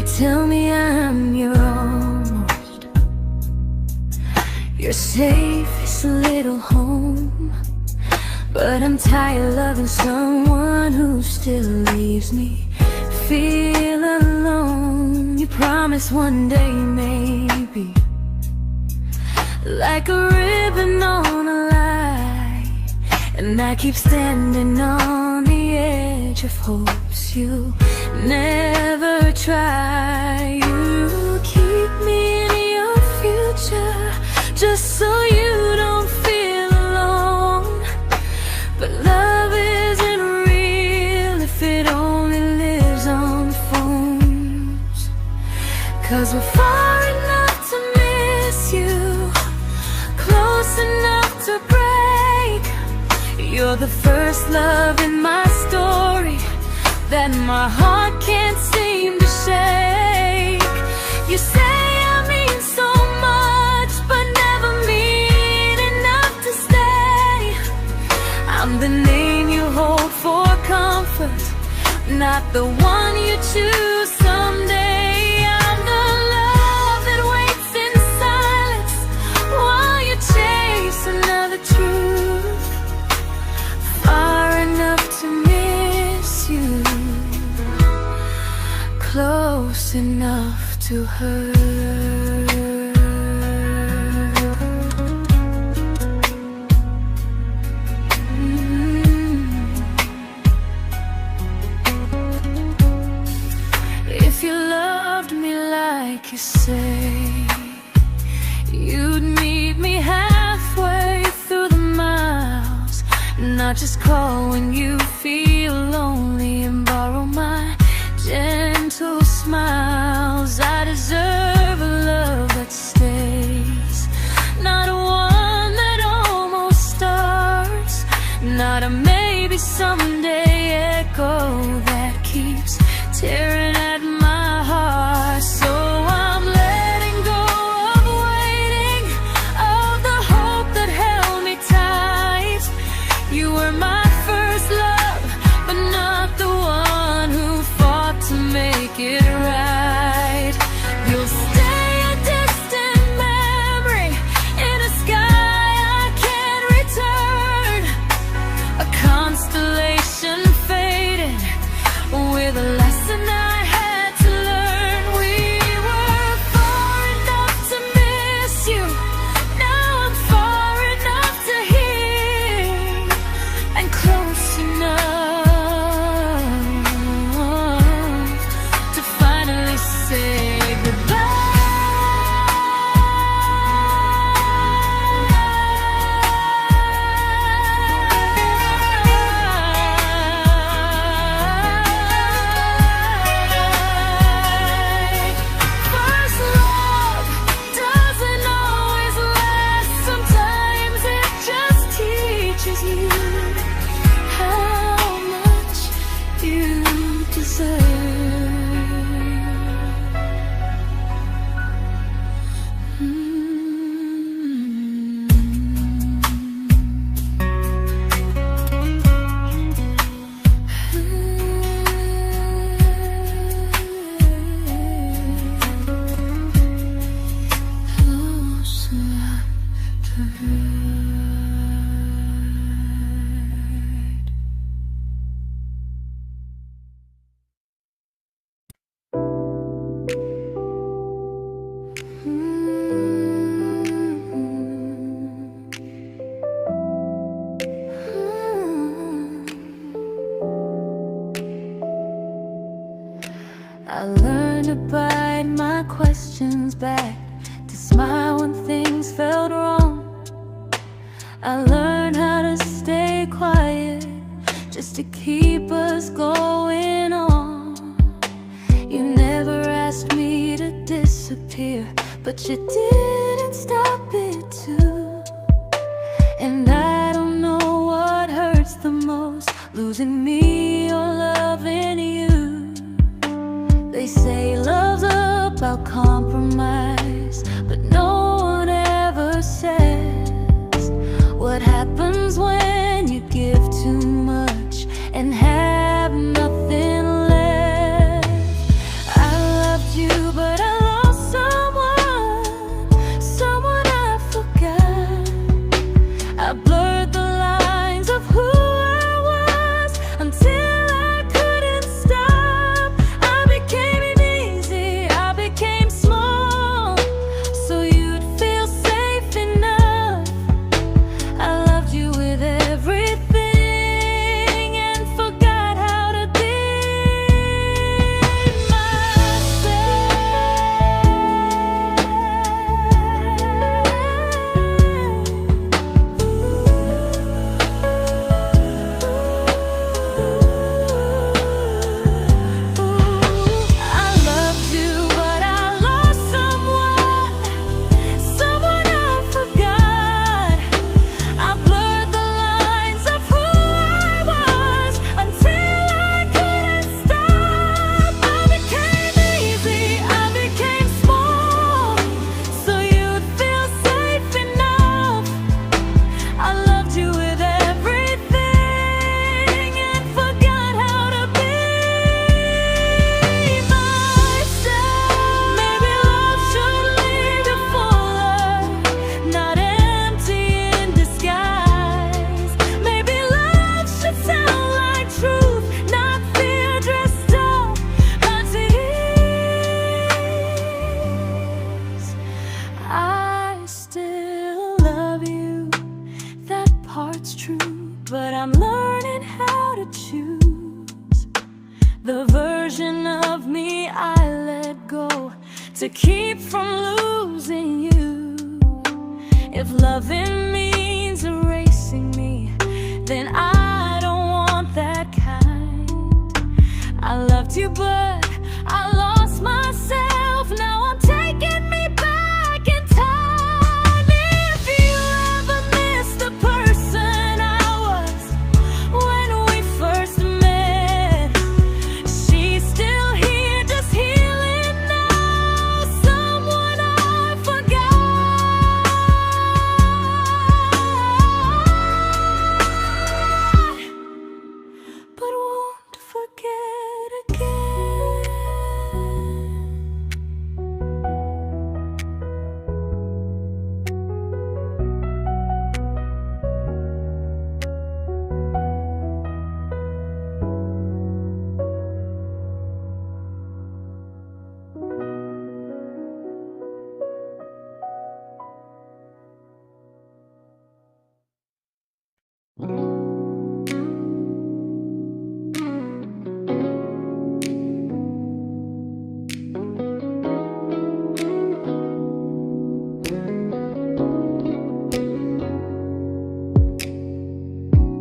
tell me I'm your almost, your safest little home. But I'm tired loving someone who still leaves me feel alone. You promise one day maybe, like a ribbon on a line, and I keep standing on the edge of hopes you never try. You keep me in your future just so you don't feel alone. But love isn't real if it only lives on phones. 'Cause we're far enough to miss you, close enough to break. You're the first love in my story that my heart can't seem to shake. You say I mean so much, but never mean enough to stay. I'm the name you hold for comfort, not the one you choose someday. I'm the love that waits in silence while you chase another truth. Far enough to miss you, close enough to hurt. If you loved me like you say, you'd meet me halfway through the miles, not just call when you feel lonely and borrow my gentle smiles. I deserve a love that stays, not one that almost starts, not a maybe someday echo that keeps tearing at my heart. So I'm letting go of waiting, of the hope that held me tight. You were my first love, but not the one who fought to make it right. You'll stay a distant memory in a sky I can't return, a constellation faded with a lesson I had to learn. We were far enough to miss you, now I'm far enough to hear, and close enough to finally say goodbye. First love doesn't always last, sometimes it just teaches you how much you deserve. Close enough to hurt. I learned to bite my questions back, to smile when things felt wrong. I learned how to stay quiet just to keep us going on. You never asked me to disappear, but you didn't stop it too. And I don't know what hurts the most, losing me or loving you. They say love's about compromise, but no one ever says what happens when you give too much and have nothing left. I loved you to keep from losing you. If loving means erasing me, then I don't want that kind. I loved you, but I lost myself. Now I'm taking me back in time. If you ever miss the person I was when we first met, she's still here, just healing now. Someone I forgot, but won't forget again.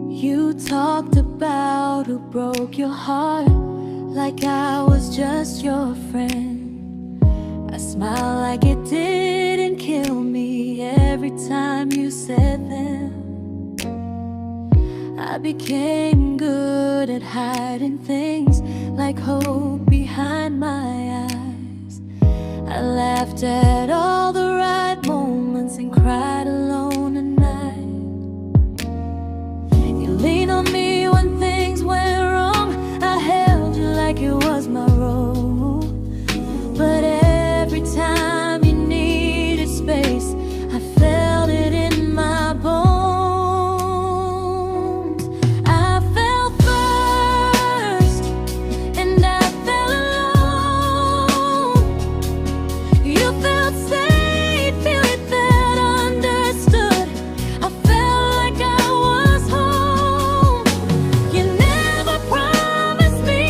You talked about who broke your heart, like I was just your friend. I smiled like it didn't kill me every time you said them. I became good at hiding things like hope behind my eyes. I laughed at all the right moments and cried alone at night. You leaned on me when things went wrong. I held you like it was my role. But every time you needed space, I felt it in my bones. I fell first, and I fell alone. You felt safe, feel it, that understood. I felt like I was home. You never promised me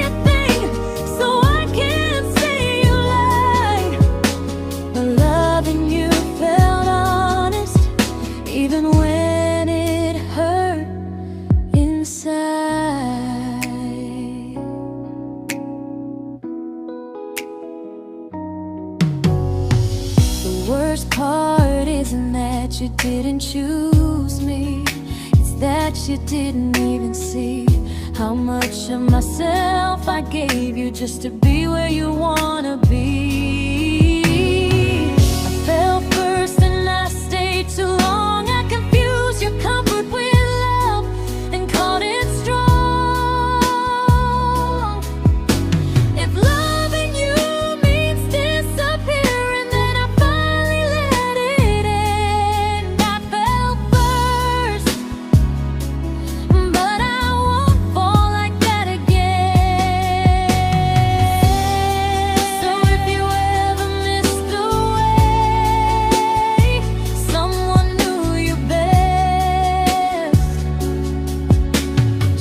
a thing, so I can't say you lied. But loving you felt honest, even when it hurt inside. The worst part isn't that you didn't choose me, it's that you didn't even see how much of myself I gave you just to be where you wanna be. I fell first and I stayed too long. I confused your comfort with love and called it strong. If loving you means disappearing, then I finally let it end. I fell first, but I won't fall like that again. So if you ever missed the way someone knew you best,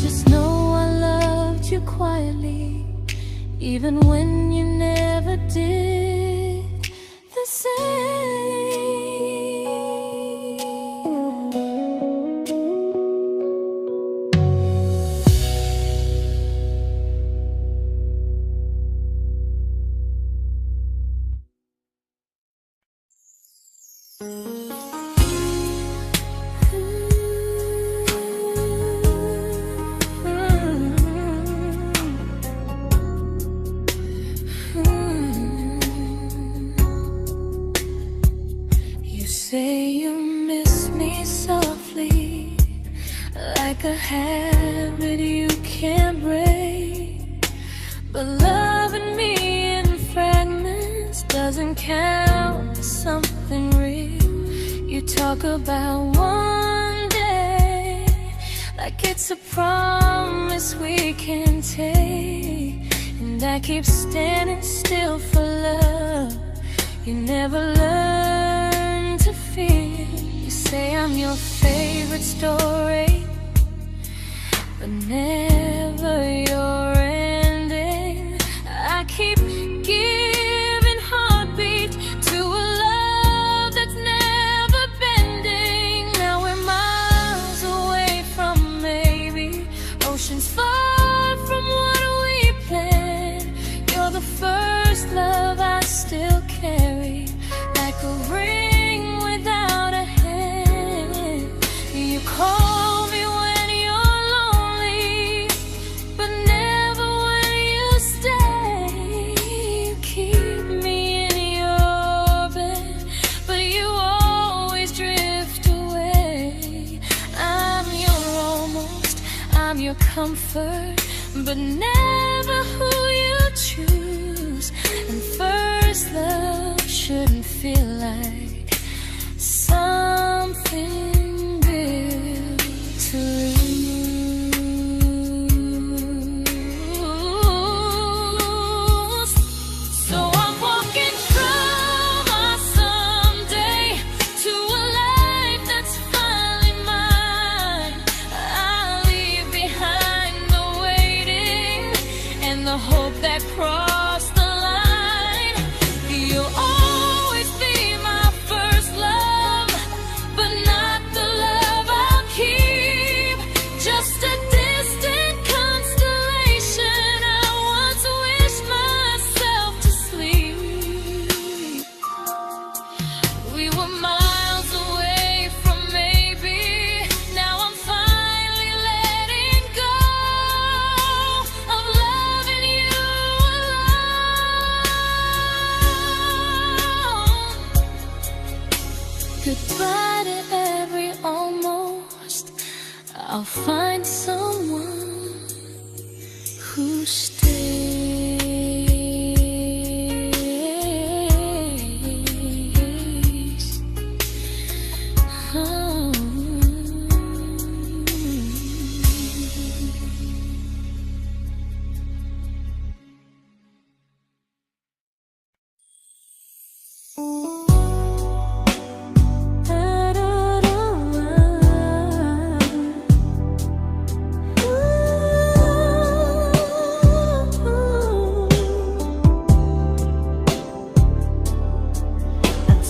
just know I loved you quietly, even when you never did the same. You say you miss me softly, like a habit you can't break. But loving me in fragments doesn't count as something real. You talk about one day like it's a promise we can take, and I keep standing still for love. You never learn to feel. You say I'm your favorite story, but never your ending. I keep giving heart still carry, like a ring without a hand. You call me when you're lonely, but never when you stay. You keep me in your bed, but you always drift away. I'm your almost, I'm your comfort, but never who you choose. And first love shouldn't feel like something built to lose. So I'm walking from our someday to a life that's finally mine. I'll leave behind the waiting and the hope that crossed the line. You'll always be my first love, but not the love I'll keep. Just a distant constellation I once wished myself to sleep. We were miles away from maybe. Now I'm finally letting go of loving you alone. Goodbye to every almost. I'll find someone who stays. Oh.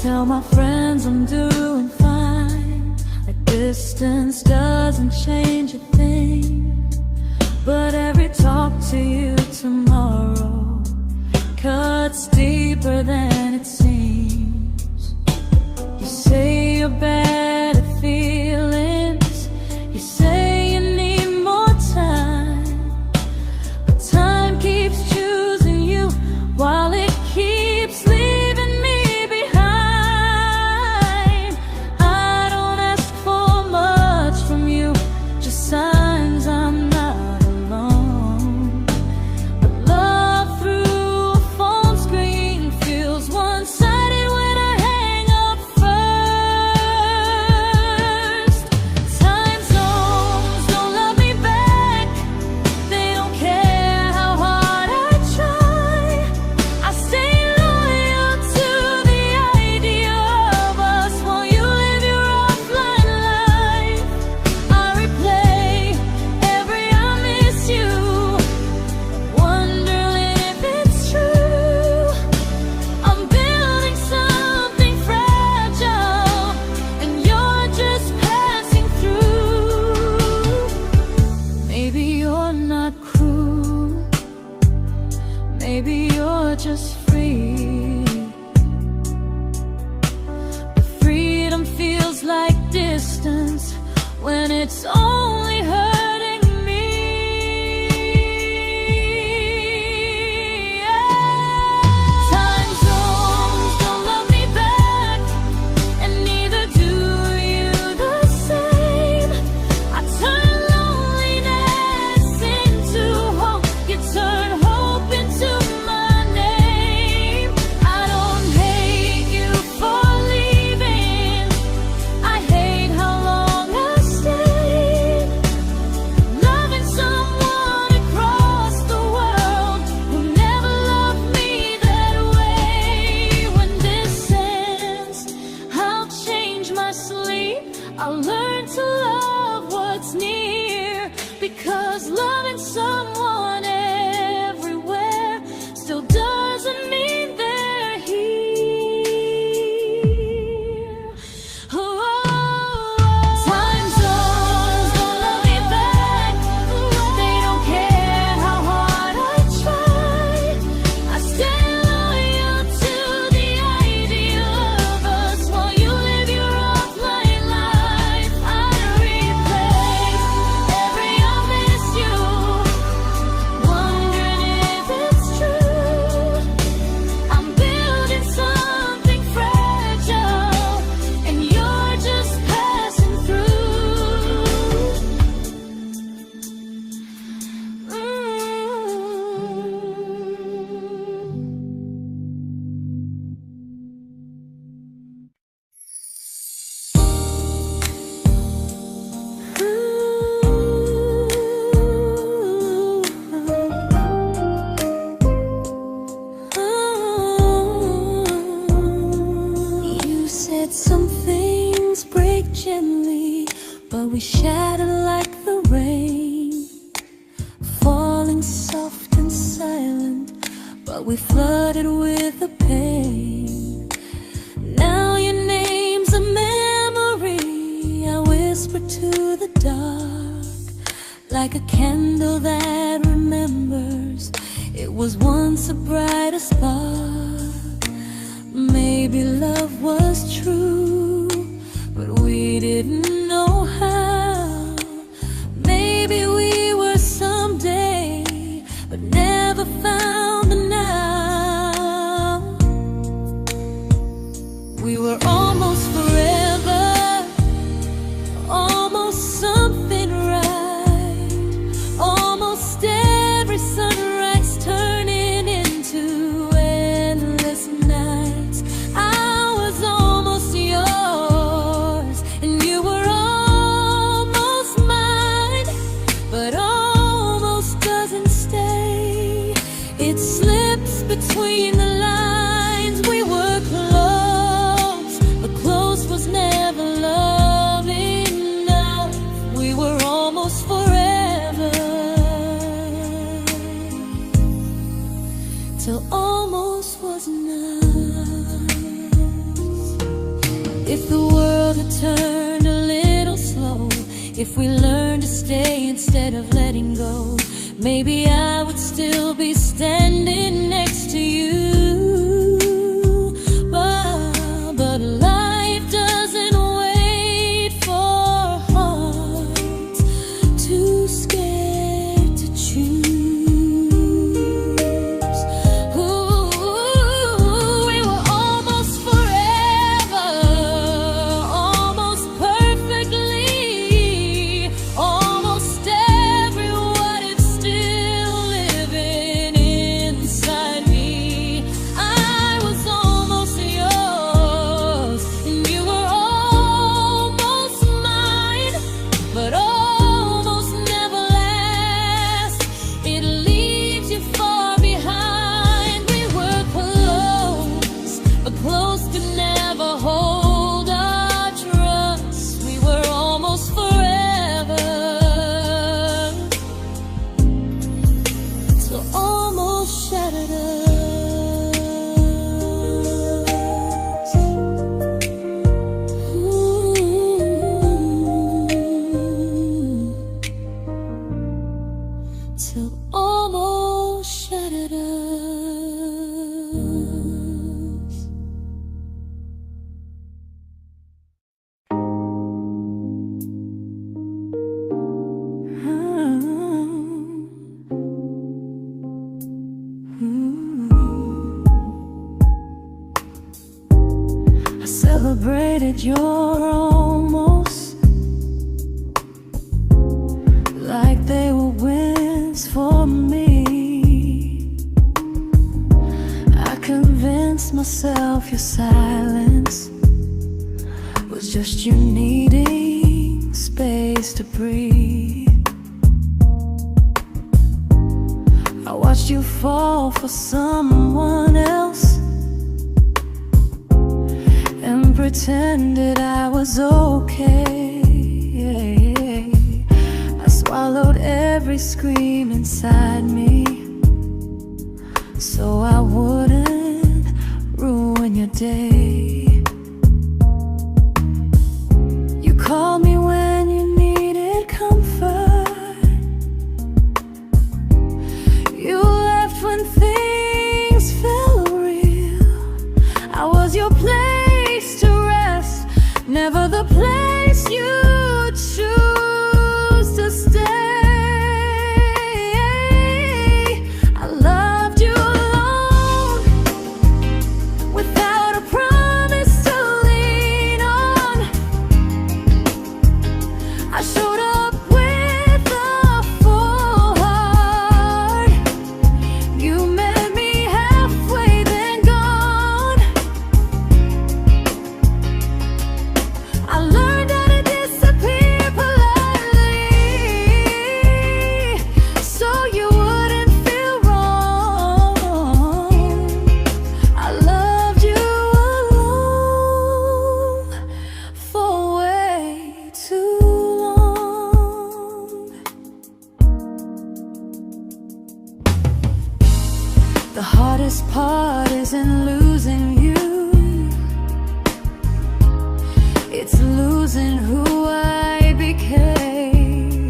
Tell my friends I'm doing fine, like distance doesn't change a thing. But every talk to you tomorrow cuts deeper than it seems. You say you're bad at feelings, you say you need more time, but time keeps choosing you while it keeps leaving me behind. I don't ask for much from you, just signs I'm not alone. But love through a phone screen feels one-sided when I hang up first. Time zones don't love me back, they don't care how hard I try. I stay loyal to the idea of us while you live your offline life. I replay every I miss you, wondering if it's true. I'm building something fragile, and you're just passing through. Maybe you're not cruel, maybe you're just free. But freedom feels like distance when it's only hurting me. Time zones don't love me back, and neither do you the same. I turn loneliness into hope, you turn hope into my name. I don't hate you for leaving, I hate how long I stayed. we shattered like the rain, falling soft and silent, but we flooded with the pain. Now your name's a memory I whisper to the dark, like a candle that remembers it was once a brighter spark. Maybe love was true, but we didn't know how. Maybe we were someday, but never found the now. We were almost forever, almost something right, almost every sunrise turning into endless nights. I was almost yours, and you were almost mine, but almost doesn't stay. It slips between the lines. We were close, but close was never love enough. We were almost forever, till almost was enough. If the world had turned a little slow, if we learned to stay instead of letting go, maybe I would still be standing next to you. But life doesn't wait for hearts too scared to choose. Ooh, we were almost forever, almost perfectly, almost every what if still living inside me. I was almost yours, and you were almost mine, but almost never lasts. It leaves you far behind. We were close, but close could never hold our trust. We were almost forever, till almost shattered us. Ooh. Till almost shattered us. I celebrated your almost like they were wins for me. I convinced myself your silence was just you needing space to breathe. I watched you fall for someone else and pretended I was okay. I swallowed every scream inside me, so I wouldn't ruin your day. You called me when you needed comfort. You left when things felt real. I was your place to rest, never the place you choose to stay. I loved you alone, heart isn't losing you, it's losing who I became.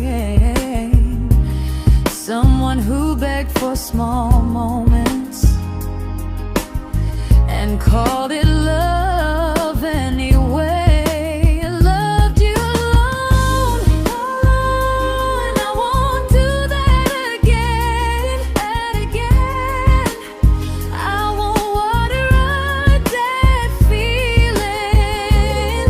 Someone who begged for small moments and called it love anyway. Loved you alone, and I won't do that again, I won't water a dead feeling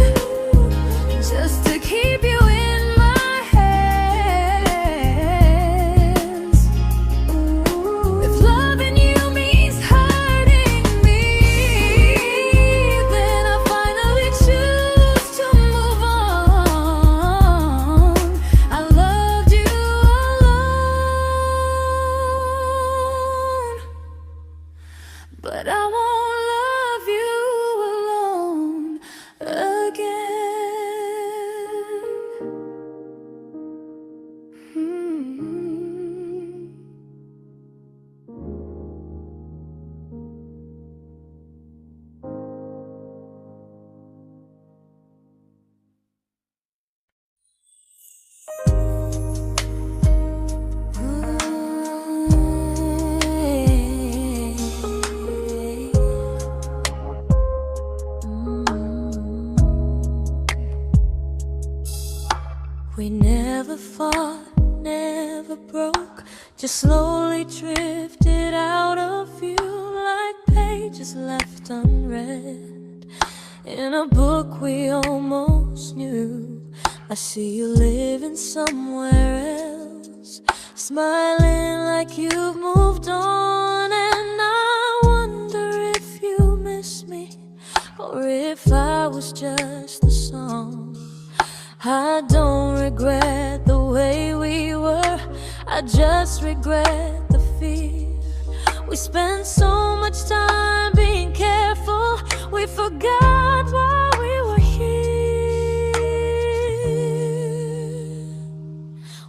just to keep you in my hands. If loving you means hurting me, then I finally choose to move on. I loved you alone, but I won't love you alone again. We never fought, never broke, just slowly drifted out of view like pages left unread in a book we almost knew. I see you living somewhere else, smiling like you've moved on, and I wonder if you miss me or if I was just a song. I don't regret the way we were, I just regret the fear. We spent so much time being careful, we forgot why we were here.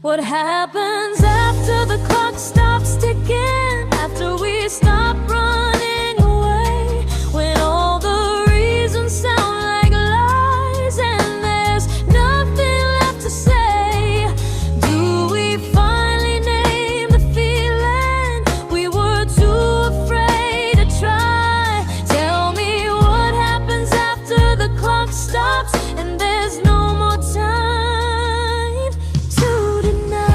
What happens after the clock stops ticking, after we stop running away, when all the reasons sound like lies and there's nothing left to say? Do we finally name the feeling we were too afraid to try? Tell me what happens after the clock stops and there's no more time to deny.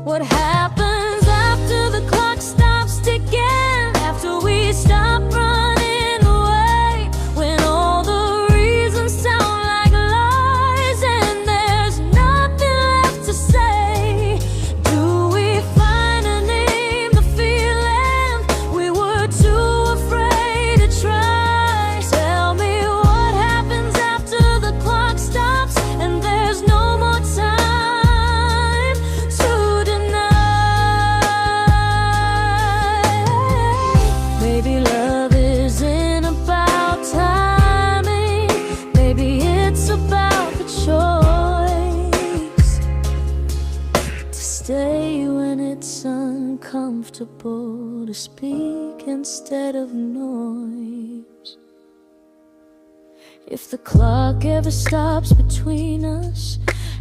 What happens after the clock stops ticking, after we stop running away, when all the reasons sound like lies and there's nothing left to say? Do we finally name the feeling we were too afraid to try? Tell me what happens after the clock stops and there's no more time to deny. Maybe love isn't about timing, maybe it's about the choice to stay when it's uncomfortable, to speak instead of noise. If the clock ever stops between us,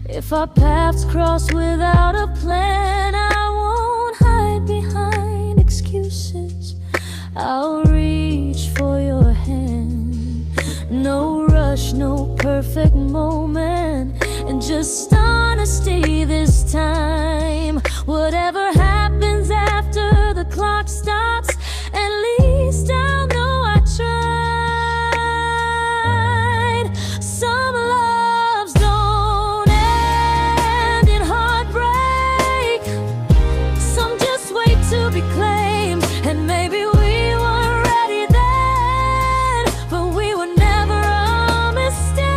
if our paths cross without a plan, I won't hide behind excuses, I'll reach for your hand. No rush, no perfect moment, and just honesty this time. Whatever happens after the clock stops, at least I'll know I tried. Some loves don't end in heartbreak, some just wait to be claimed, and maybe we weren't ready then, but we were never a mistake.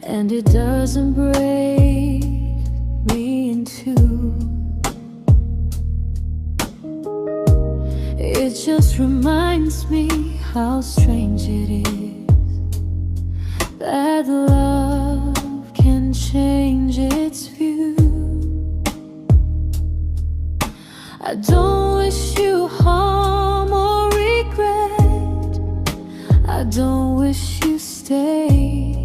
and it doesn't break me in two. It just reminds me how strange it is that love can change its view. I don't wish you harm or regret. I don't wish you stay.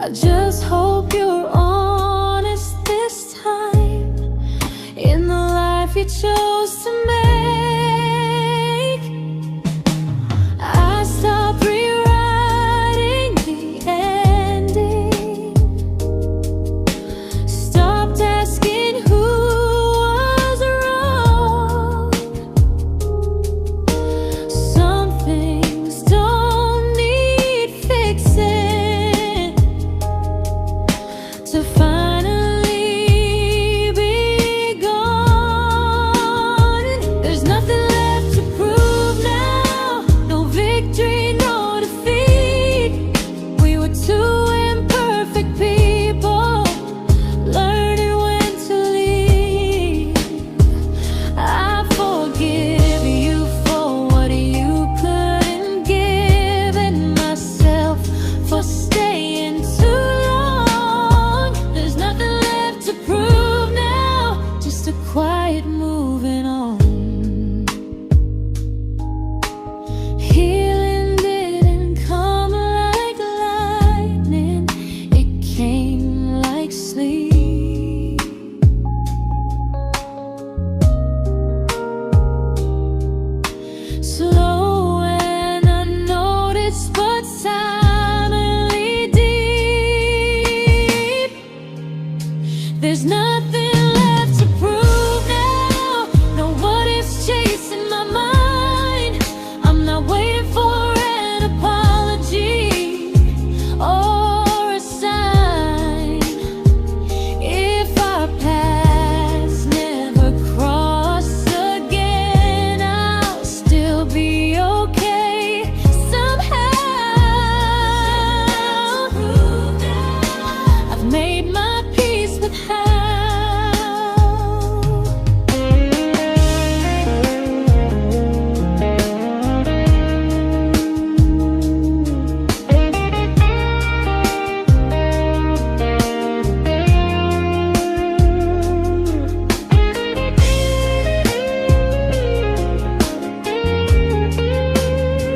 I just hope you're honest this time in the life you chose to make. I stopped rewriting the ending, stopped asking who was wrong. Some things don't need fixing to finally be gone. There's nothing left to prove now, no victory, no defeat. We were two imperfect people, learning when to leave. I forgive you for what you couldn't give, and myself for staying too long. There's nothing left to prove now, just a quiet moving on. Healing didn't come like lightning, it came like sleep. Slow and unnoticed, but silently deep. There's nothing left to prove now, no what ifs chasing my mind. I'm not waiting for an apology or a sign. If our paths never cross again, I'll still be okay somehow. I've made my peace with how.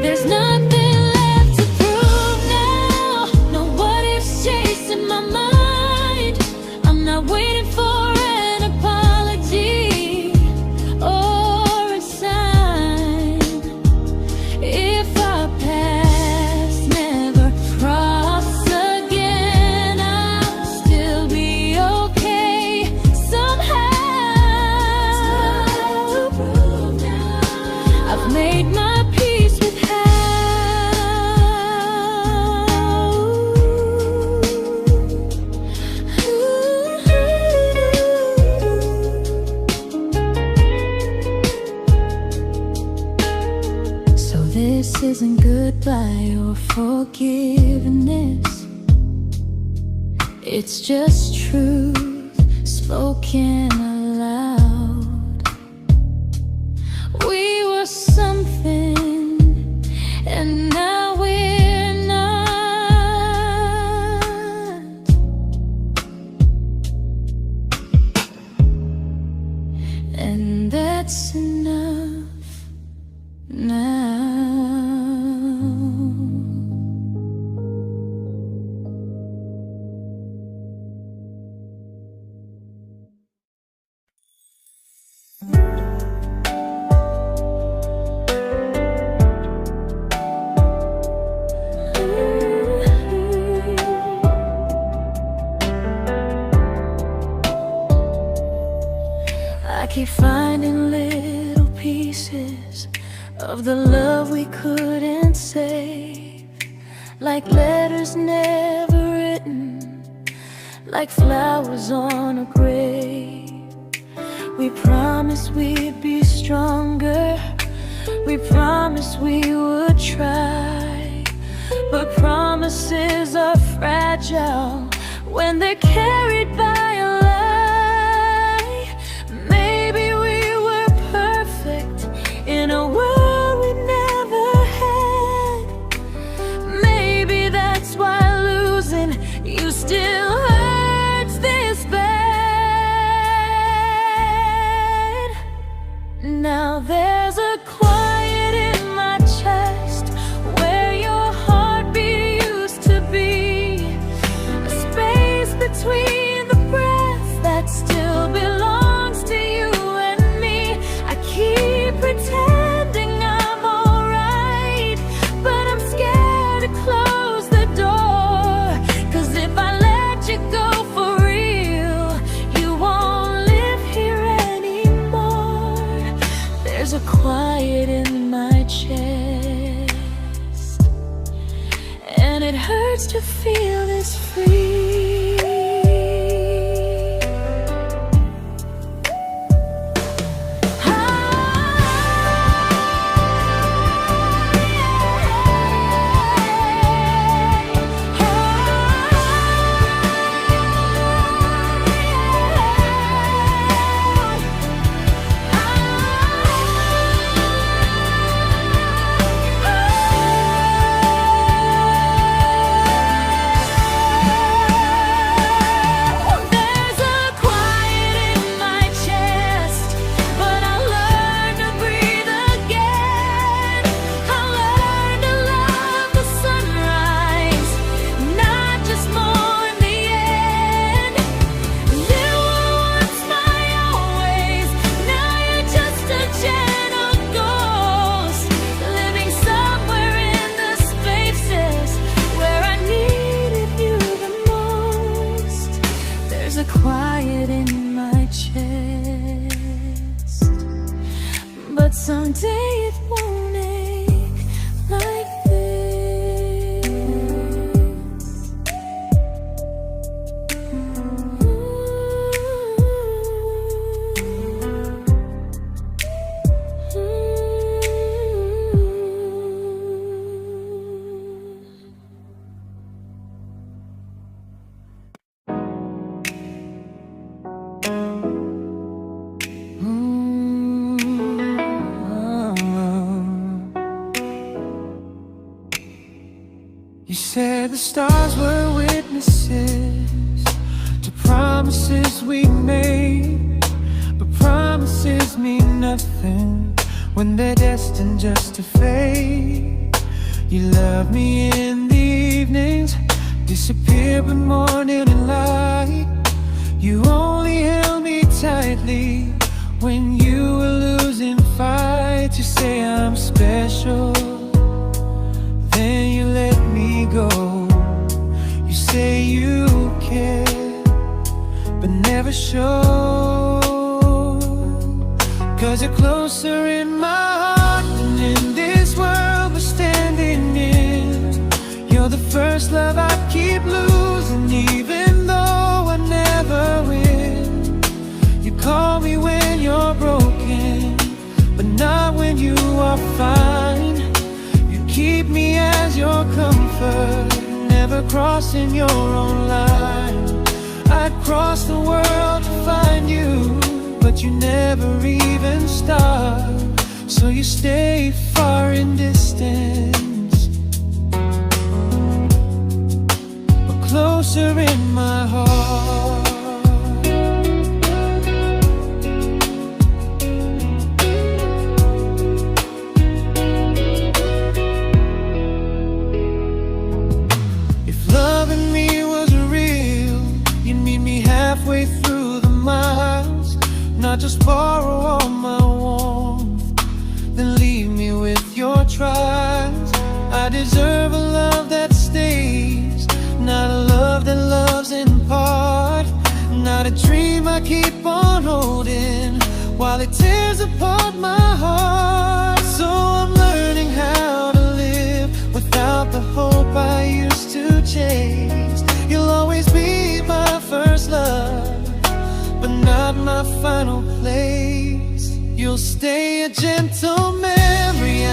There's nothing left to prove now, no what ifs chasing my mind. I'm not waiting for an apology or a sign. If our paths never cross again, I'll still be okay somehow. I've made my peace with how. So this isn't goodbye or forgiveness, it's just truth spoken aloud. We were something, and now we're not. And that's enough now. I keep finding little pieces of the love we couldn't save, like letters never written, like flowers on a grave. We promised we'd be stronger, We promised we would try, but promises are fragile when they're carried by a lie. Maybe we were perfect in a world we never had. Maybe that's why losing you still hurts this bad. Now there's a quiet in my chest where your heartbeat used to be, a space between the breath that still belongs to you and me. I keep pretending I'm alright, but I'm scared to close the door, 'cause if I let you go for real, you won't live here anymore. There's a quiet in my chest, and it hurts to feel this free. There's a quiet in my chest, but someday it won't ache like this. You said the stars were witnesses to promises we made, but promises mean nothing when they're destined just to fade. You love me in the evenings, disappear when morning and light. You only held me tightly when you were losing fights. You say I'm special, then you let me go. You say you care, but never show, 'cause you're closer in my heart than in this world we're standing in. You're the first love I keep losing, even though I never win. You call me when you're broken, but not when you are fine. Keep me as your comfort, never crossing your own line. I'd cross the world to find you, but you never even start. So you stay far in distance, but closer in my heart. Halfway through the miles, not just borrow all my warmth, then leave me with your trials. I deserve a love that stays, not a love that loves in part, not a dream I keep on holding while it tears apart my heart. So I'm learning how to live without the hope I used to chase. You'll always be my first love, but not my final place. You'll stay a gentle memory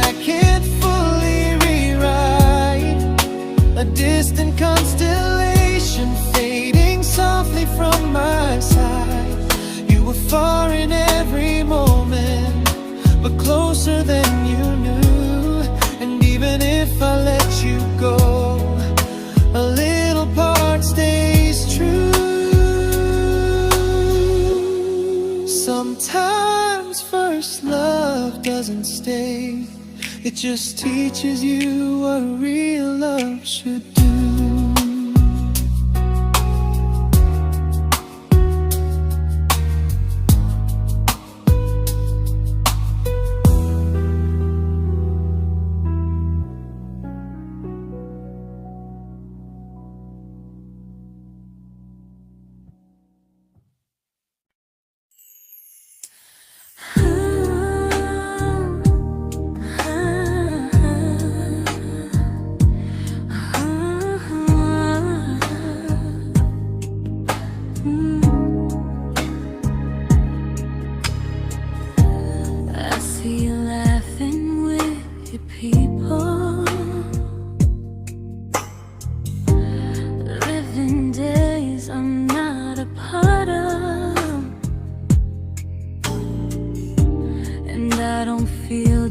mistake. It just teaches you what real love should do.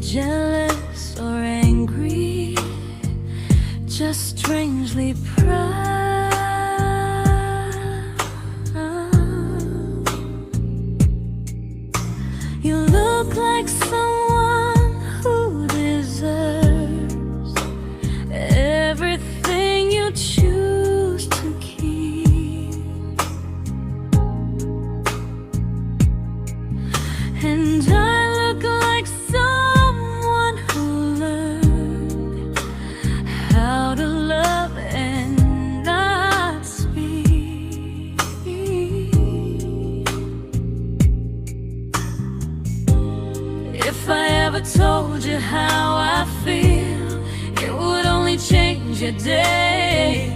Jealous or angry, just strangely proud. You look like someone who deserves everything you choose to keep, and I look like someone who learned how to love and not speak. If I ever told you how I feel, it would only change your day.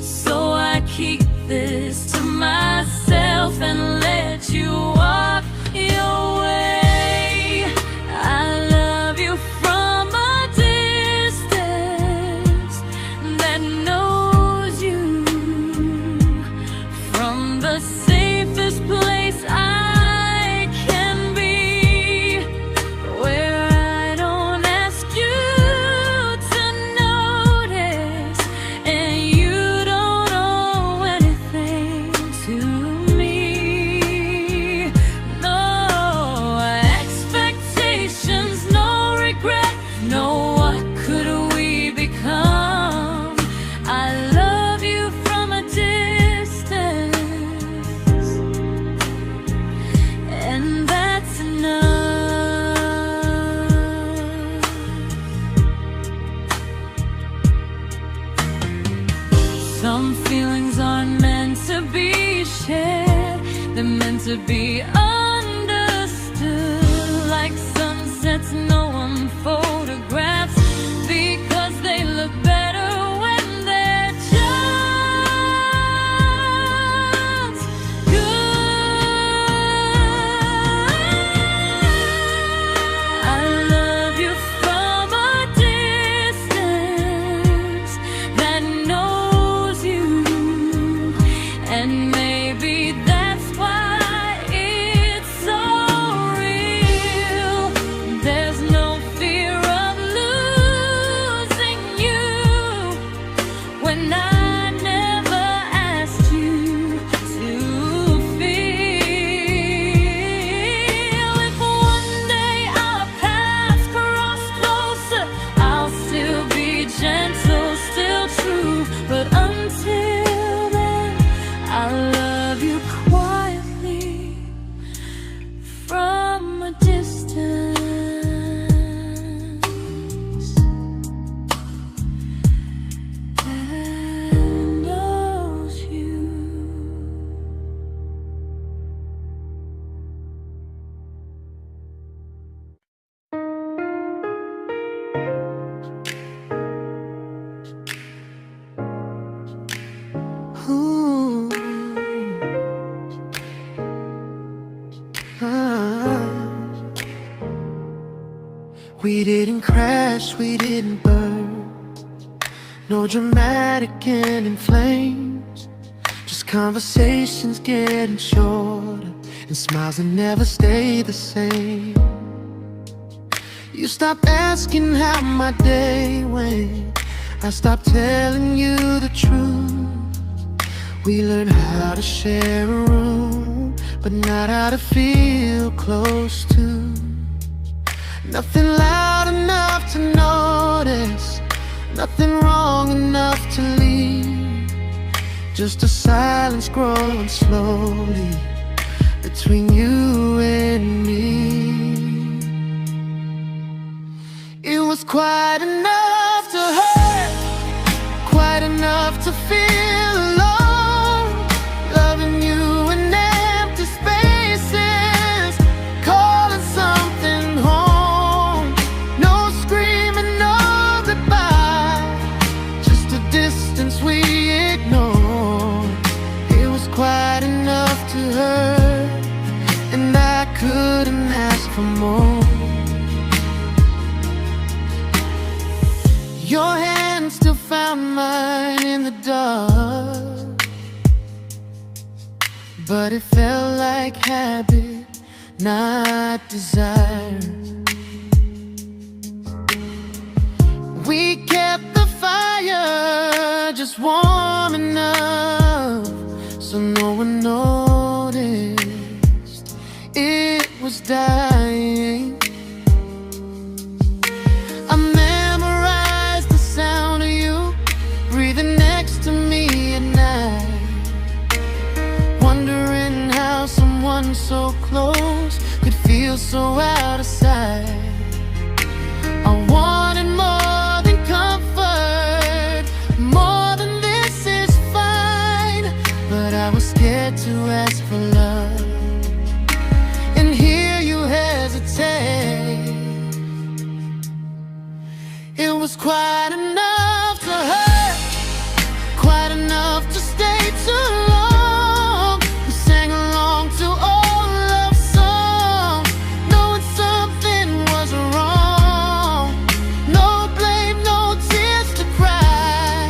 So I keep this to myself and let you walk your way. I love you from a distance that knows you, from the safest place I can be, where I don't ask you to notice and you don't owe anything to me. No expectations, no regret, no what could we become. I love you from a distance, and that's enough. Some feelings aren't meant to be shared, they're meant to be understood, like sunsets no one photographs, because they look better when they're just good. I love you from a distance that knows you, and maybe that's why it's so real. There's no fear of losing you when I never asked you to feel. If one day our paths cross closer, I'll still be gentle, still true, but until then, I love you quietly from a distance that knows you. Ooh. Ah. We didn't crash, we didn't burn, no dramatic end in flames, just conversations getting shorter and smiles that never stay the same. You stopped asking how my day went, I stopped telling you the truth. We learned how to share a room, but not how to feel close to. Nothing loud enough to notice, nothing wrong enough to leave. Just a silence growing slowly between you and me. It was quite enough to hurt, quite enough to feel alone, loving you in empty spaces, calling something home. No screaming, no goodbye, just a distance we ignored. It was quite enough to hurt, and I couldn't ask for more. Your hand still found mine in the dark, but it felt like habit, not desire. We kept the fire just warm enough so no one noticed it was dying. I memorized the sound of you breathing next to me at night, wondering how someone so close could feel so out of sight. I wanted more than comfort, more than this is fine, but I was scared to ask for love and hear you hesitate. It was quite enough to hurt, quite enough to stay too long. We sang along to old love songs, knowing something was wrong. No blame, no tears to cry,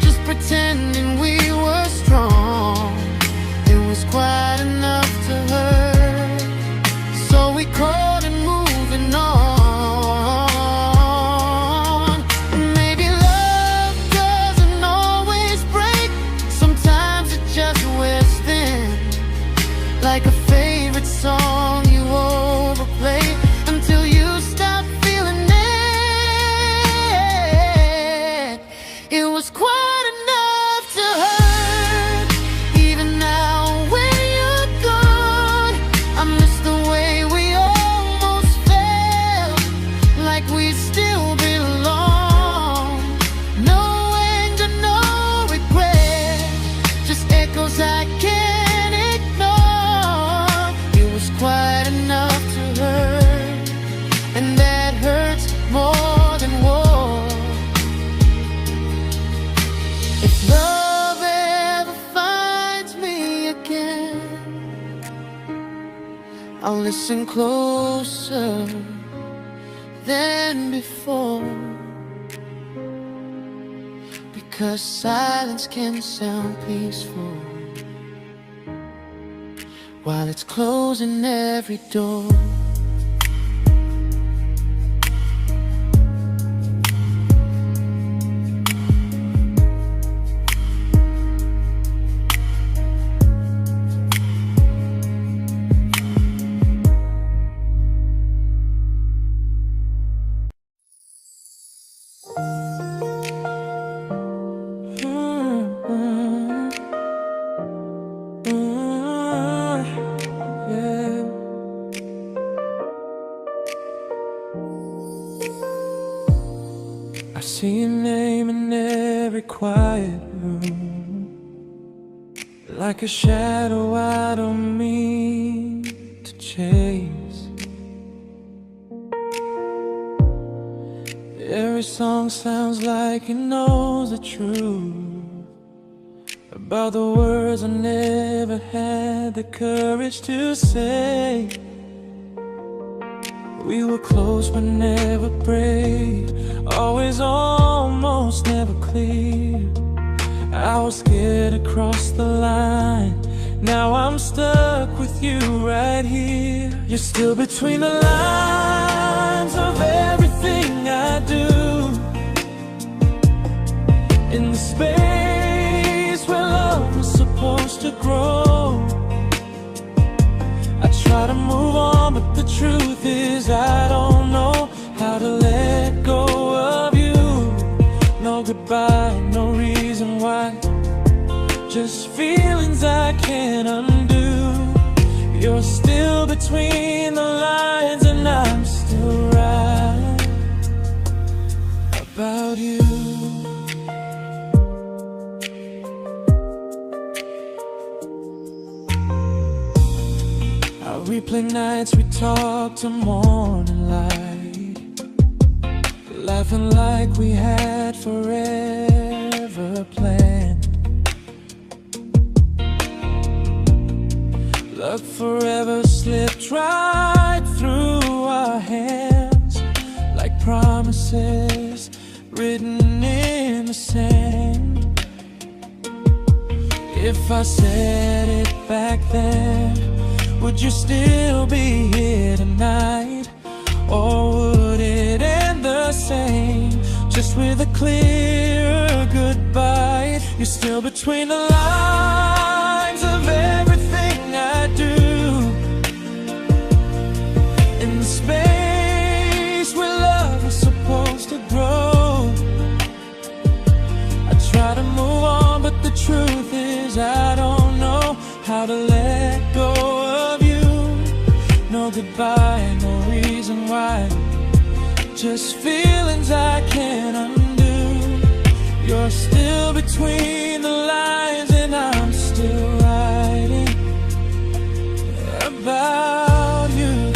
just pretending we were strong. It was quite enough to hurt, so we called it moving on. Like a favorite song you overplay until you stop feeling it. It was quite enough to hurt. Even now when you're gone, I miss the way we almost felt, like we still belong. No anger, no regret, just echoes I can't ignore. Quite enough to hurt, and that hurts more than war. If love ever finds me again, I'll listen closer than before, because silence can sound peaceful while it's closing every door. I see your name in every quiet room, like a shadow I don't mean to chase. Every song sounds like it knows the truth about the words I never had the courage to say. We were close but never brave, always almost never clear. I was scared to cross the line, now I'm stuck with you right here. You're still between the lines of everything I do, in the space where love was supposed to grow. I try to move on, but the truth is I don't know goodbye, no reason why. Just feelings I can't undo. You're still between the lines and I'm still right about you. I replay nights we talk till morning light, laughing like we had forever planned. Luck forever slipped right through our hands, like promises written in the sand. If I said it back then, would you still be here tonight? Or would it end the same, just with a clear goodbye? You're still between the lines of everything I do, in the space where love was supposed to grow. I try to move on, but the truth is I don't know how to let go of you. No goodbye, no reason why. Just feelings I can't undo. You're still between the lines and I'm still writing about you.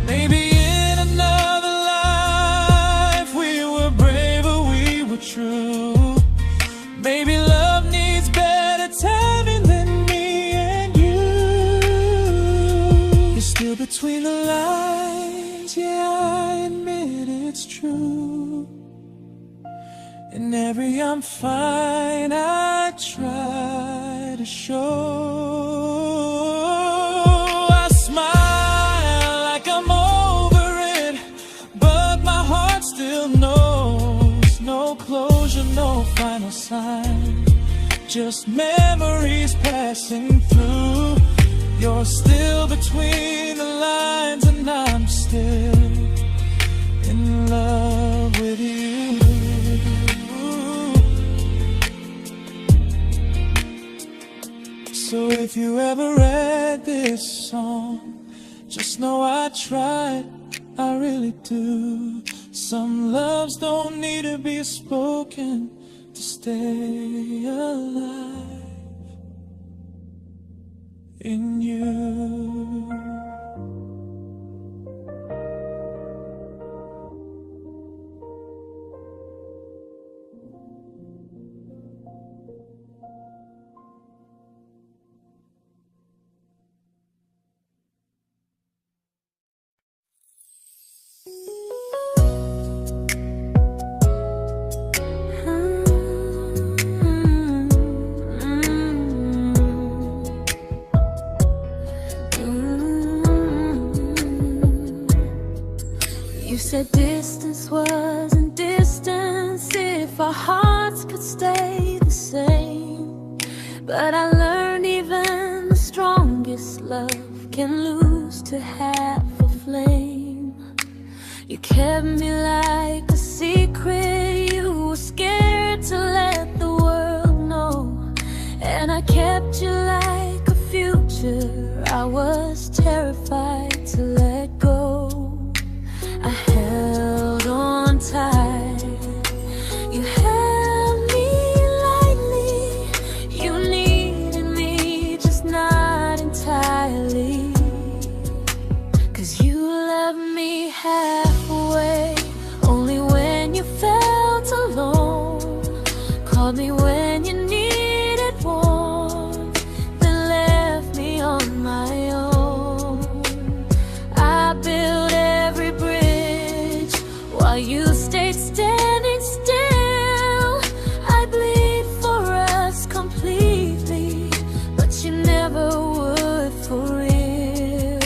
Maybe in another life we were braver, we were true. Maybe love needs better timing than me and you. You're still between the lines, yeah, I admit it's true. In every I'm fine I try to show. I smile like I'm over it, but my heart still knows. No closure, no final sign, just memories passing through. You're still between the lines and I'm still in love with you. So if you ever read this song, just know I tried, I really do. Some loves don't need to be spoken to stay alive in you. You said distance wasn't distance if our hearts could stay the same. But I learned even the strongest love can lose to half a flame. You kept me like a secret, you were scared to let the world know. And I kept you like a future, I was terrified to let go. I held on tight, you held me lightly. You needed me, just not entirely. 'Cause you loved me halfway, only when you felt alone. Called me when you needed warmth, then left me on my own. I built every bridge while you stayed standing still. I bleed for us completely, but you never would for real.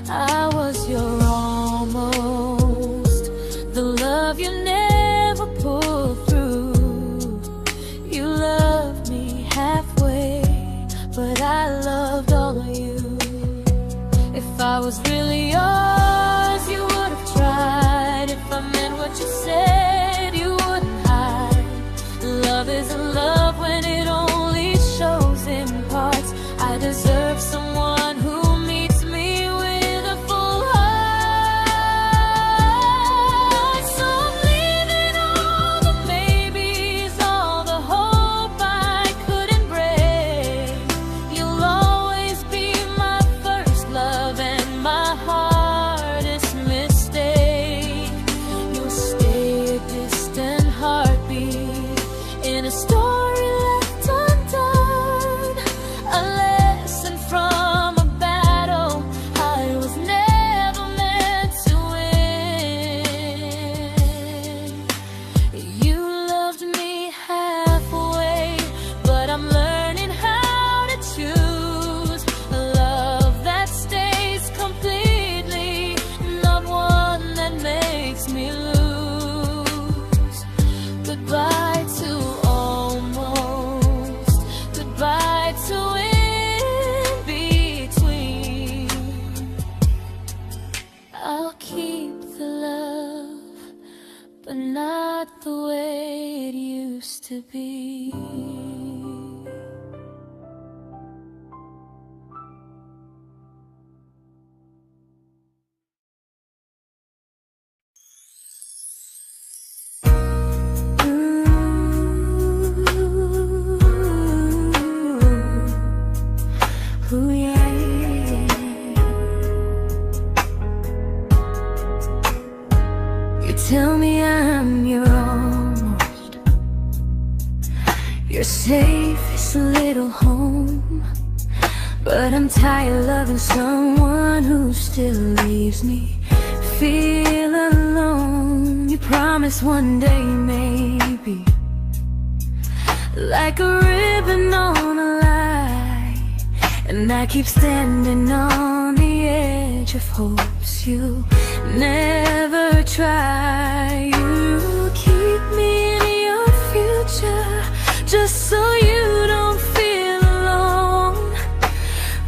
I was your almost, the love you never pulled through. You loved me halfway, but I loved all of you. If I was really yours, you would have tried. If I meant what you said, makes me lose. Goodbye to almost, goodbye to in between. I'll keep the love, but not the way it used to be. Ooh, yeah, yeah. You tell me I'm your almost, your safest little home, but I'm tired loving someone who still leaves me feel alone. You promise one day maybe, like a ribbon on a line, and I keep standing on the edge of hopes you never try. You keep me in your future just so you don't feel alone.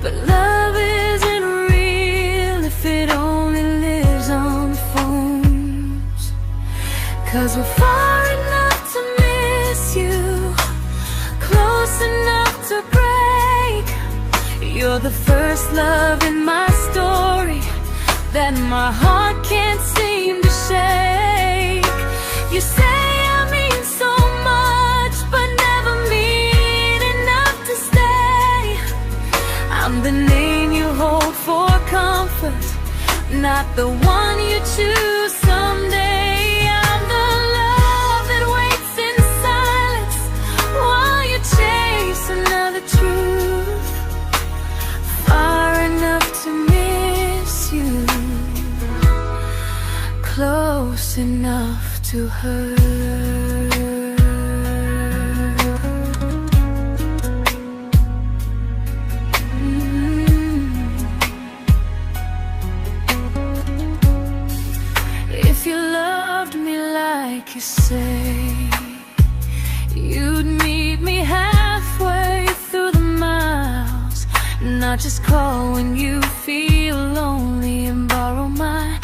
But love isn't real if it only lives on phones. 'Cause we're far enough to miss you, close enough to break. You're the first love in my story that my heart can't seem to shake. You say I mean so much, but never mean enough to stay. I'm the name you hold for comfort, not the one you choose someday. I'm the love that waits in silence while you chase another truth. Far enough to miss you, close enough to hurt. If you loved me like you say, you'd meet me halfway through the miles, not just call when you feel lonely and borrow my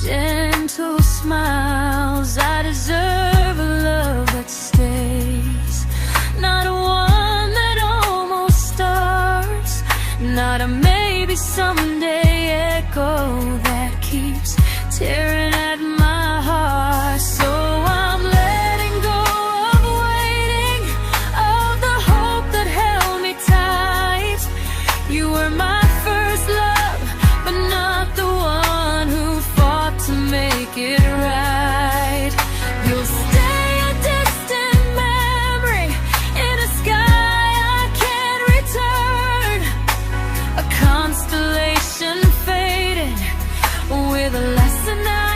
gentle smiles. I deserve a love that stays, not a one that almost starts, not a maybe someday echo that keeps tearing at my heart. So I'm letting go of waiting, of the hope that held me tight. You were my first love, but not the one who fought to make it right. You'll stay a distant memory in a sky I can't return, a constellation fading with a lesson I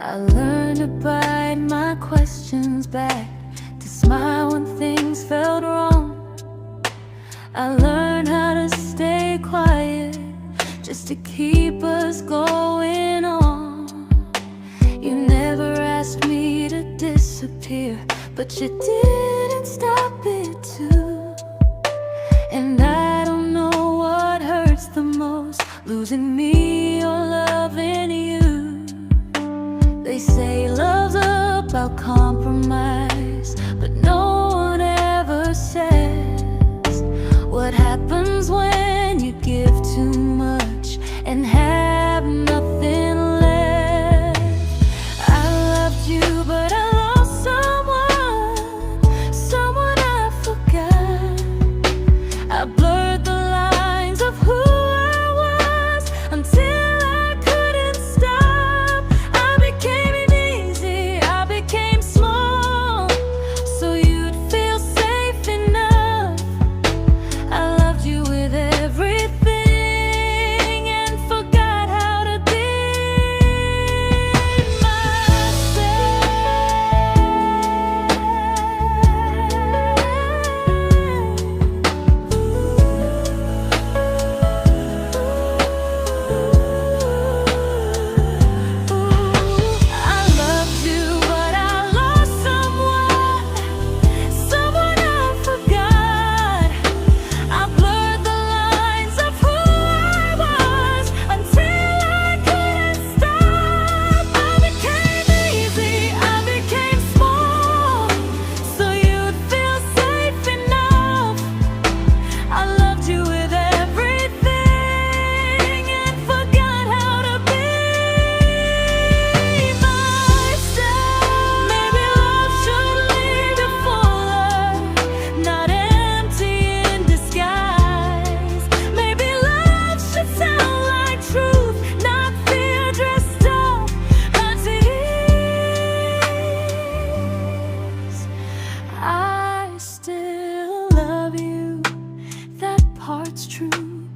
I learned to bite my questions back, to smile when things felt wrong. I learned how to stay quiet, just to keep us going on. You never asked me to disappear, but you didn't stop it too. And I don't know what hurts the most, losing me or loving you. They say love's about compromise, but no one ever says what happens when you give too much and have nothing left. I loved you, but I lost someone I forgot. I blurred the lines of who I was until I couldn't stop. I became easy, I became small, so you'd feel safe enough. I loved you with everything and forgot how to be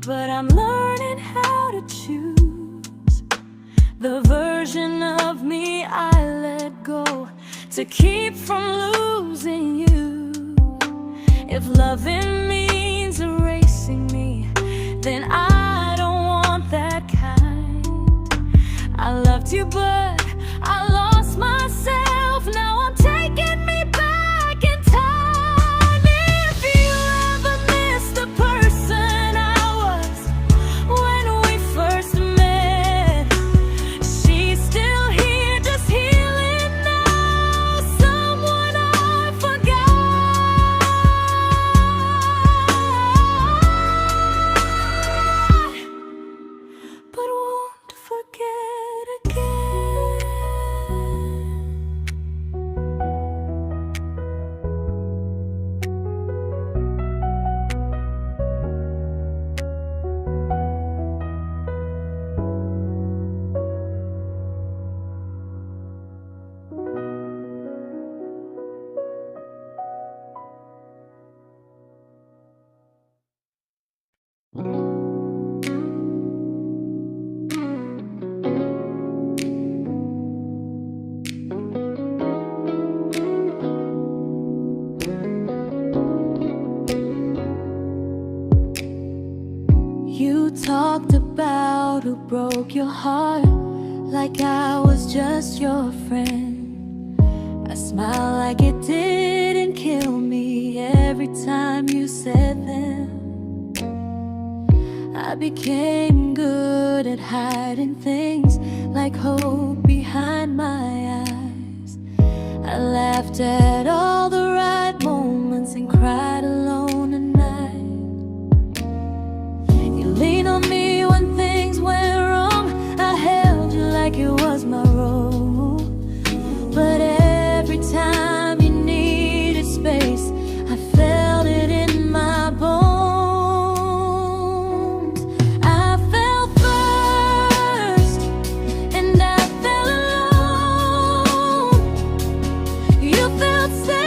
but I'm learning how to choose the version of me I let go to keep from losing you. If loving means erasing me, then I don't want that kind. I loved you, but I lost myself. Now I'm taking me back in time. If you ever missed the person I was when we first met, she's still here, just healing now. Someone I forgot, but won't forget again. You talked about who broke your heart, like I was just your friend. I smile like it didn't kill me every time you said them. I became good at hiding things like hope behind my eyes. I laughed at all the right moments and cried alone at night. You leaned on me when things went wrong. I held you like it was my role. But every time you needed space, I felt it in my bones. I fell first, and I fell alone. You felt safe.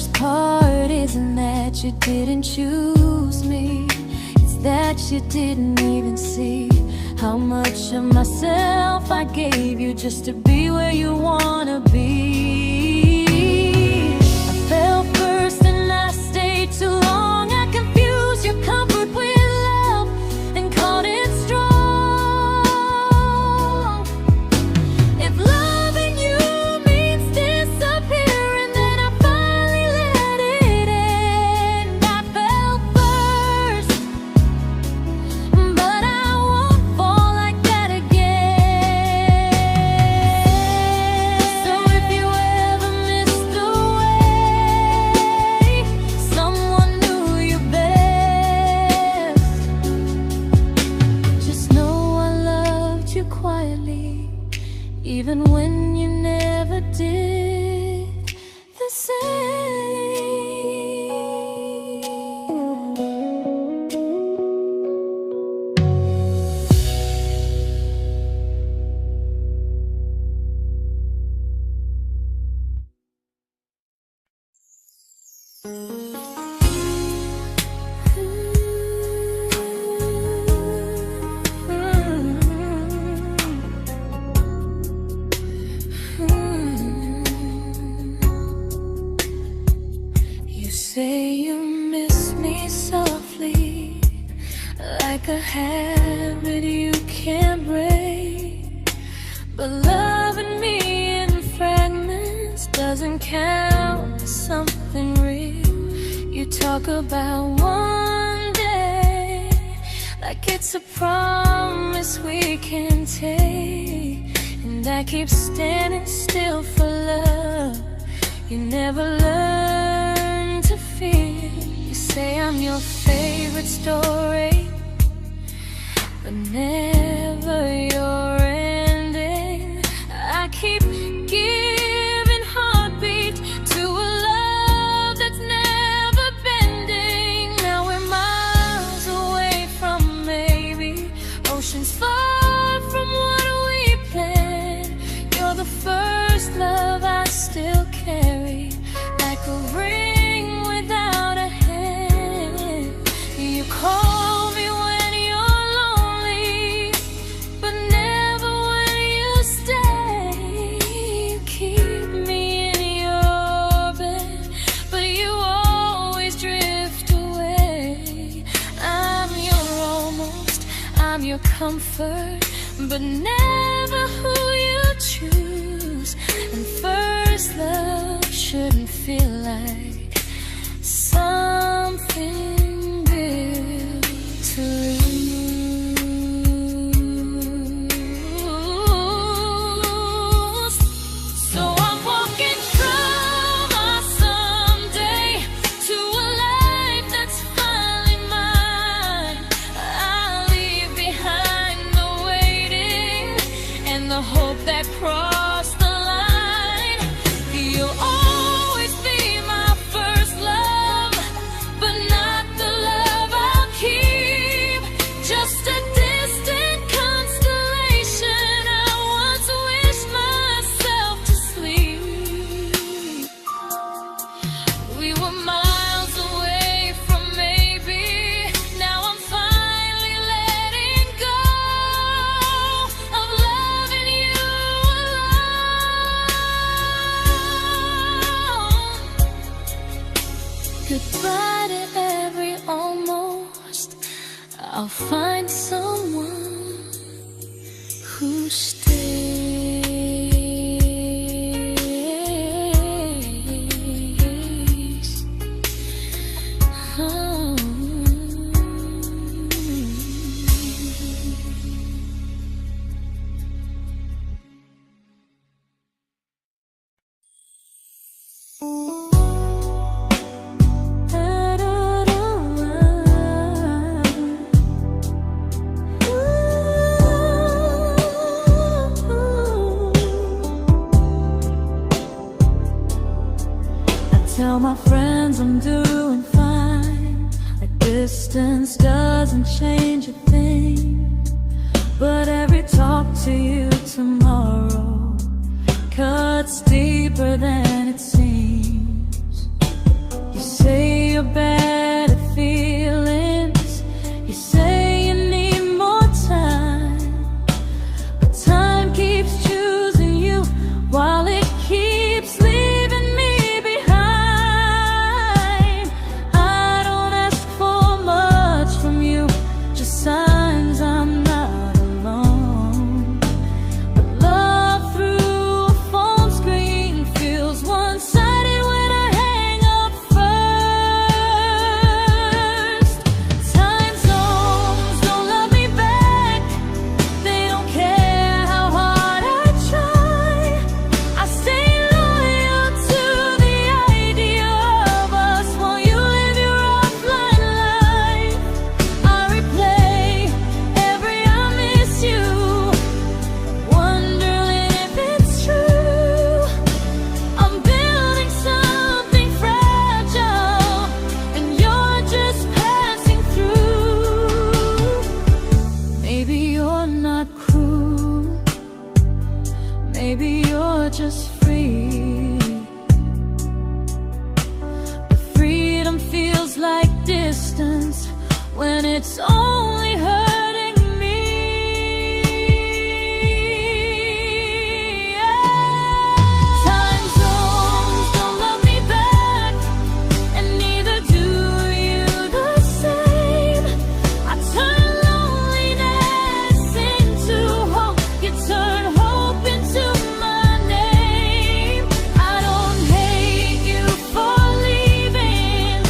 worst part isn't that you didn't choose me, it's that you didn't even see how much of myself I gave you just to be where you wanna be. I fell first and I stayed too long. I confused your comfort with love and called it strong. If loving you means disappearing, then I finally let it end. I fell first, but I won't fall like that again. So if you ever missed the way someone knew you best, just know I loved you quietly, even when you never did the same. You say you miss me softly, like a habit you can't break. But loving me in fragments doesn't count as something real. You talk about one day like it's a promise we can take, and I keep standing still for love. You never learn to feel. You say I'm your favorite story, but never your ending. I keep giving heartbeat to a love that's never bending. Now we're miles away from maybe oceans far from what we planned. You're the first love I still carry, like a ring without a hand. You call me when you're lonely, but never when you stay. You keep me in your bed, but you always drift away. I'm your almost, I'm your comfort, but never who you choose. And first love shouldn't feel like something built to lose. So I'm walking from my someday to a life that's finally mine. I'll leave behind the waiting and the hope that crossed the line. You'll always be my first love, but not the love I'll keep. Just a distant constellation I once wished myself to sleep. We were miles away from maybe. Now I'm finally letting go of loving you alone. Goodbye to every almost. I'll find someone who stays. Oh. Tell my friends I'm doing fine, like distance doesn't change a thing. But every talk to you tomorrow cuts deeper than it seems. your better feelings. You say you need more time, but time keeps choosing you while it keeps leaving me behind. I don't ask for much from you, just signs I'm not alone. But love through a phone screen feels one-sided when I hang up first. Time zones don't love me back. They don't care how hard I try. I stay loyal to the idea of us while you live your offline life. I replay every I miss you, wondering if it's true. I'm building something fragile, and you're just passing through. Maybe you're not cruel, maybe you're just free. But freedom feels like distance when it's only hurting me. Time zones don't love me back, and neither do you the same. I turn loneliness into hope, you turn hope into my name. I don't hate you for leaving,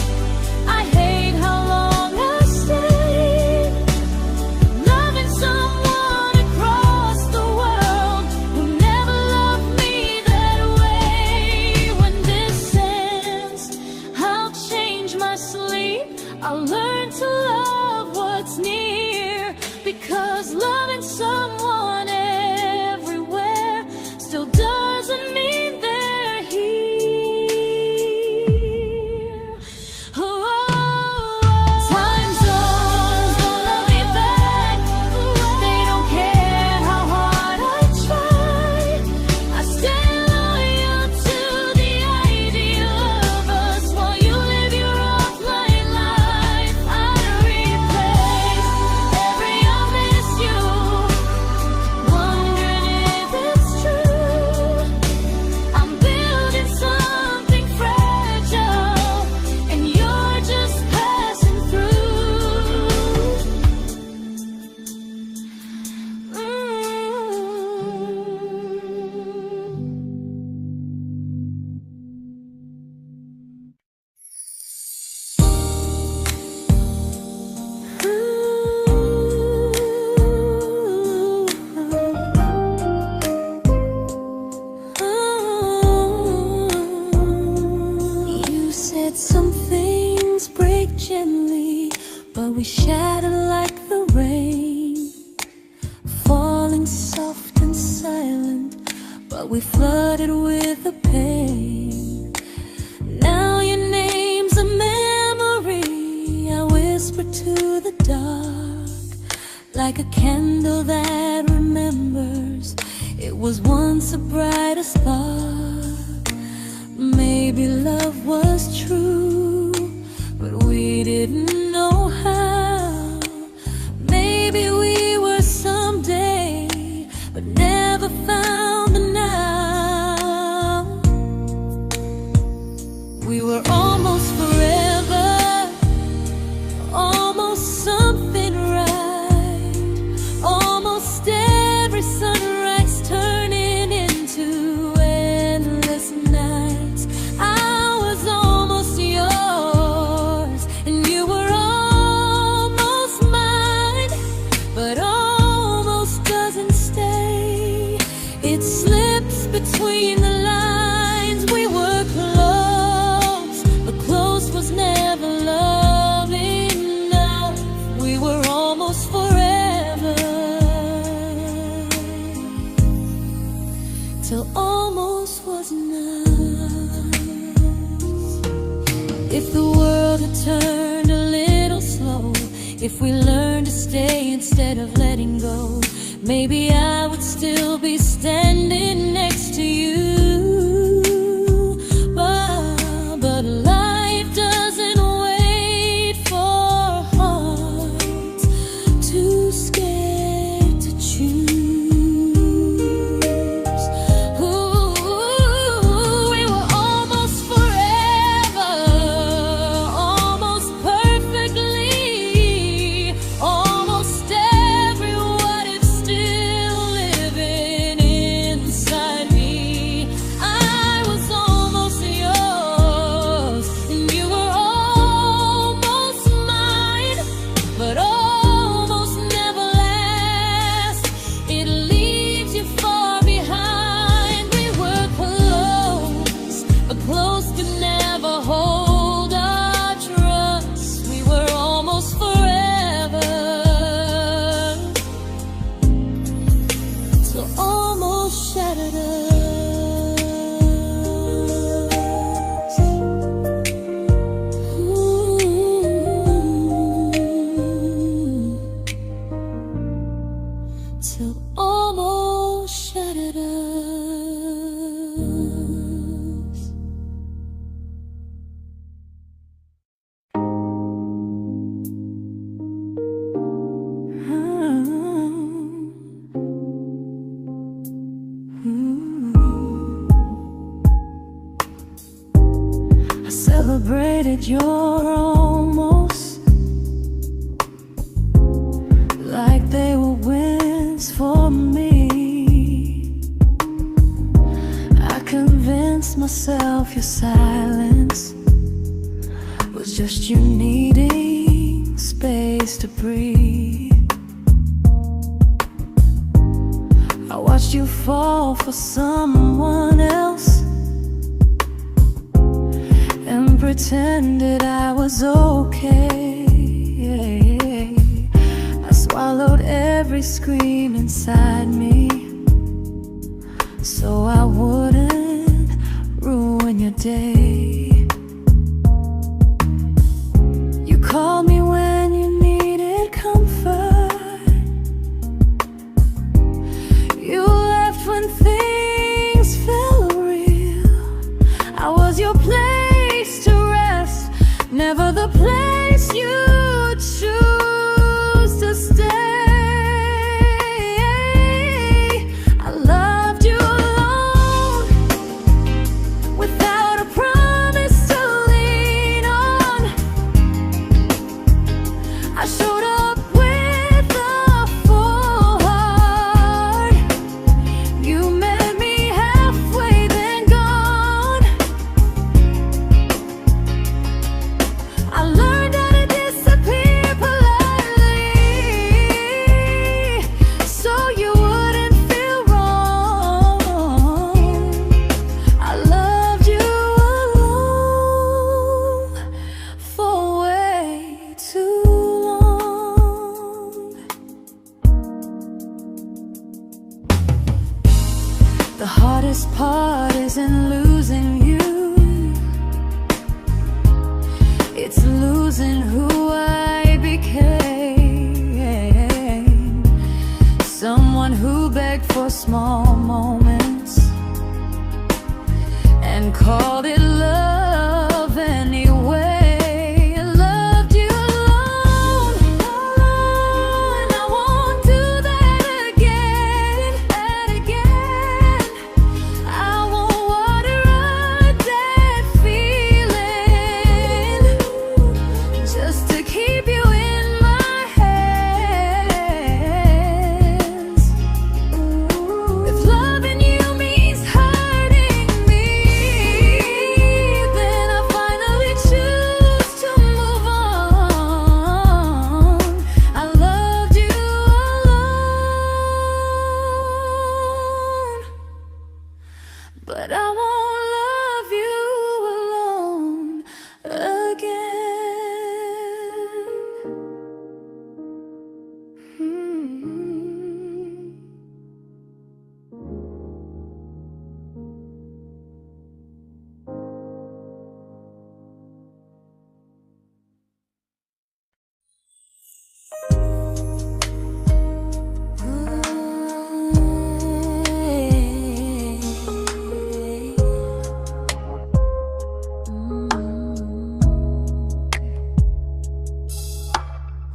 I hate how long I stayed. Loving someone across the world who never loved me that way. When this ends, I'll change my sleep, I'll learn to love what's near, because loving someone everywhere still doesn't mean they're here. Time zones don't love me back. They don't care how hard I try. I stay loyal to the idea of us while you live your offline life. I replace every I miss you, wondering if it's true. I'm building something fragile, and you're just passing through. You said some things break gently, but we shatter like the rain, falling soft and silent, but we flooded with the pain. Now your name's a memory I whisper to the dark, like a candle that remembers it was once a brighter spark. Maybe love was true, but we didn't know how. Maybe we were someday, but never found the now. We were almost forever, almost something right, almost every sunrise turning into endless nights. I was almost yours, and you were almost mine, but almost doesn't stay. It slips between the lines. We were close, but close was never love enough. We were almost forever, till almost was enough. If the world had turned a little slow, if we learned to stay instead of letting go, maybe I would still be standing next to you. But life doesn't wait. I celebrated your almost like they were wins for me. I convinced myself your silence was just you needing space to breathe. I watched you fall for someone else and pretended I was okay. I swallowed every scream inside me so I wouldn't ruin your day. You called me when you needed comfort. You left when things felt real. I was your place to rest, never the place you choose to stay. I loved you alone, without a promise to lean on. I showed up with a full heart. You met me halfway, then gone. I learned how to disappear politely, so you wouldn't feel wrong. I loved you alone for way too long. The hardest part isn't losing you, it's losing who I became. Someone who begged for small moments and called it love anyway. I loved you alone, and I won't do that again. I won't water a dead feeling just to keep you in my hands. If loving you means hurting me, then I finally choose to move on. I loved you alone, but I won't love you alone again.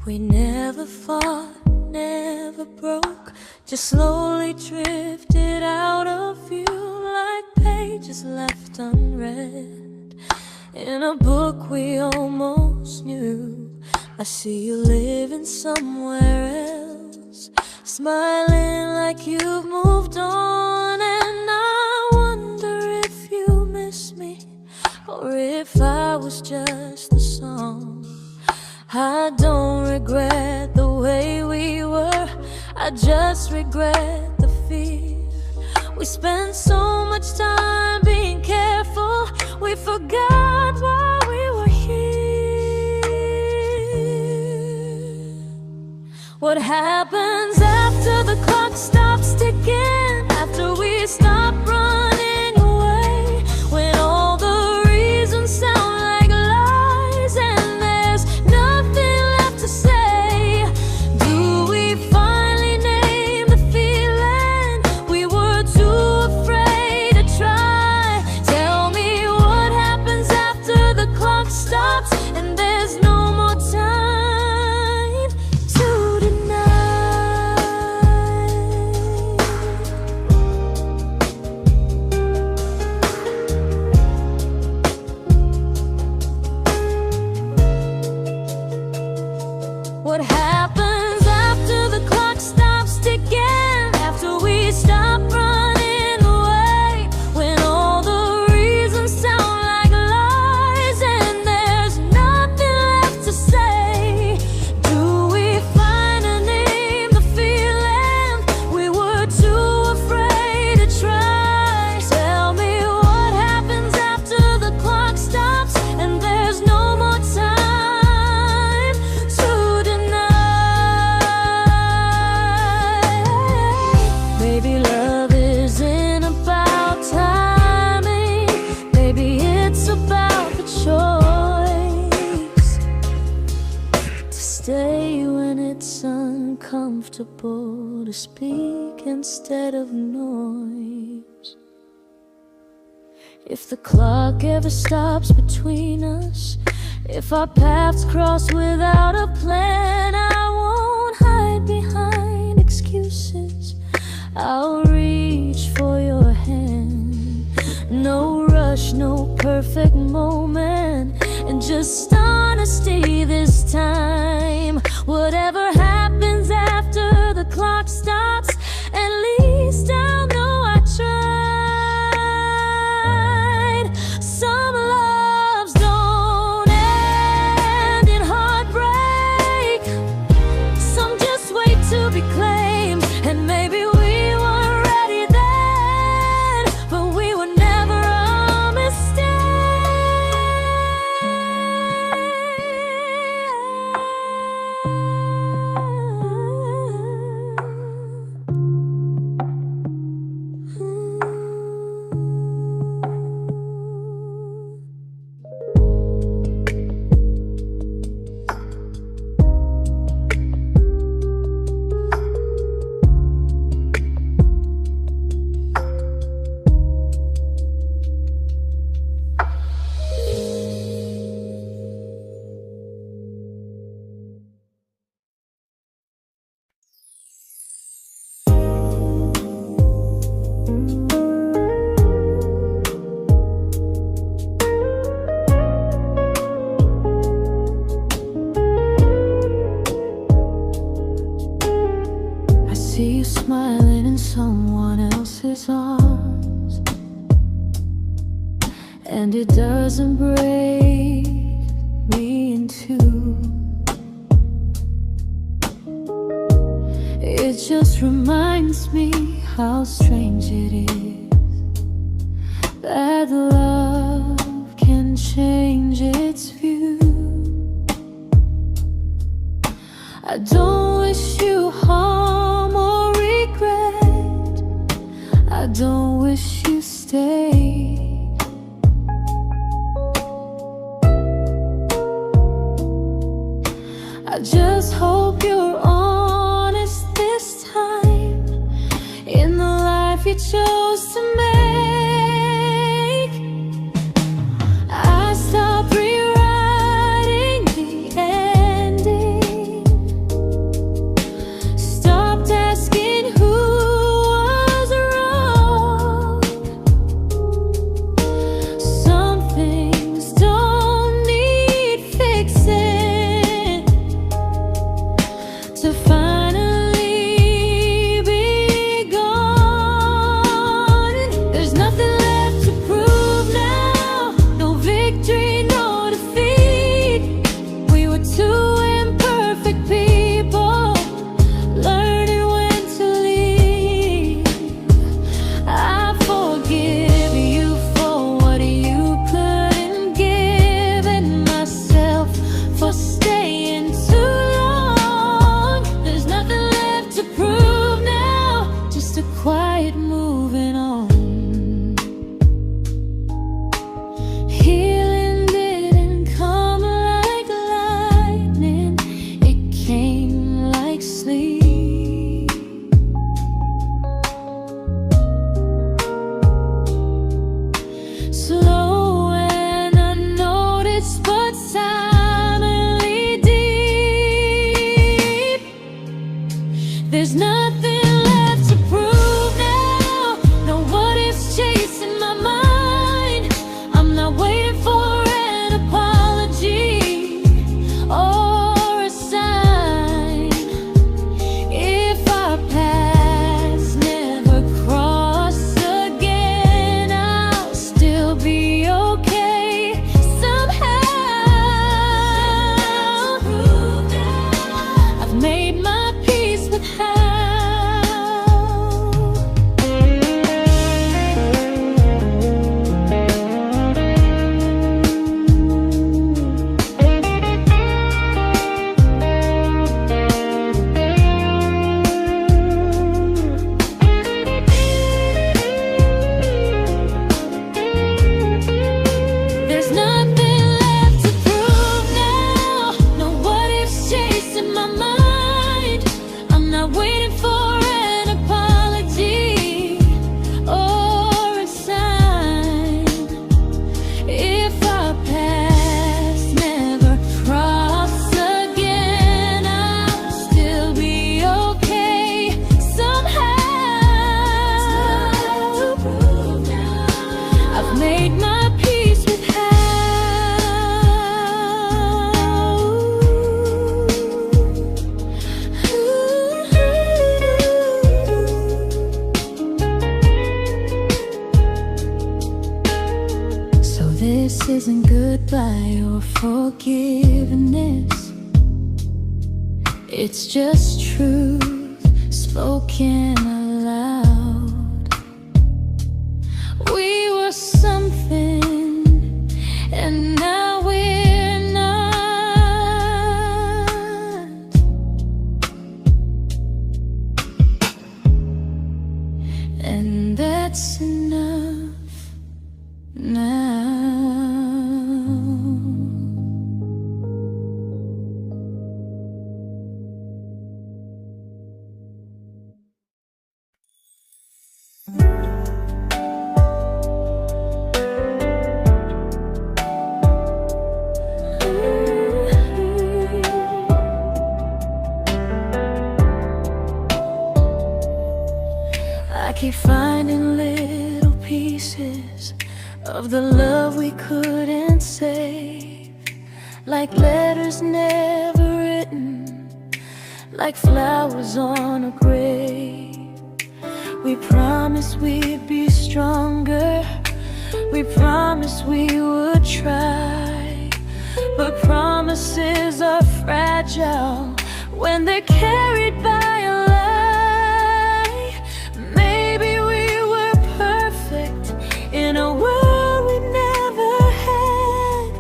We never fought, never broke, just slowly drifted out of view like pages left unread in a book we almost knew. I see you living somewhere else, smiling like you've moved on, and I wonder if you miss me or if I was just the song. I don't regret the way we were, I just regret the fear. We spent so much time being careful, we forgot why we were here. What happens after the clock stops ticking, after we stop running away, when all the reasons sound like lies and there's nothing left to say? Do we finally name the feeling we were too afraid to try? comfortable to speak instead of noise. If the clock ever stops between us, if our paths cross without a plan, I won't hide behind excuses. I'll reach for your hand. No rush, no perfect moment, and just honesty this time. Whatever happens after the clock stops, at least I'll know I tried. Some loves don't end in heartbreak, some just wait to be claimed. And maybe we weren't ready then, but we were never a mistake. See you smiling in someone else's arms, and it doesn't break me in two. It just reminds me how strange it is that love can change its view. I don't wish you harm or regret, I don't wish you stay. I just hope you're honest this time in the life you chose to make. I stopped rewriting the ending, stopped asking who was wrong. Some things don't need fixing to finally be gone. There's nothing left to prove now, no victory, no defeat. We were two imperfect people, learning when to leave. I forgive you for what you couldn't give, and myself for staying too long. There's nothing left to prove now, just a quiet moving on. Healing didn't come like lightning, it came like sleep. Slow and unnoticed, but silently deep. There's nothing left to prove now, no what ifs chasing my mind. I'm not waiting for an apology or a sign. If our paths never cross again, I'll still be made my peace with hell. So this isn't goodbye or forgiveness, it's just truth spoken aloud. We were something, and now we're not. And that's enough now. I keep finding little pieces of the love we couldn't save, like letters never written, like flowers on a grave. We promised we'd be stronger, we promised we would try, but promises are fragile when they're carried by a lie. Maybe we were perfect in a world we never had.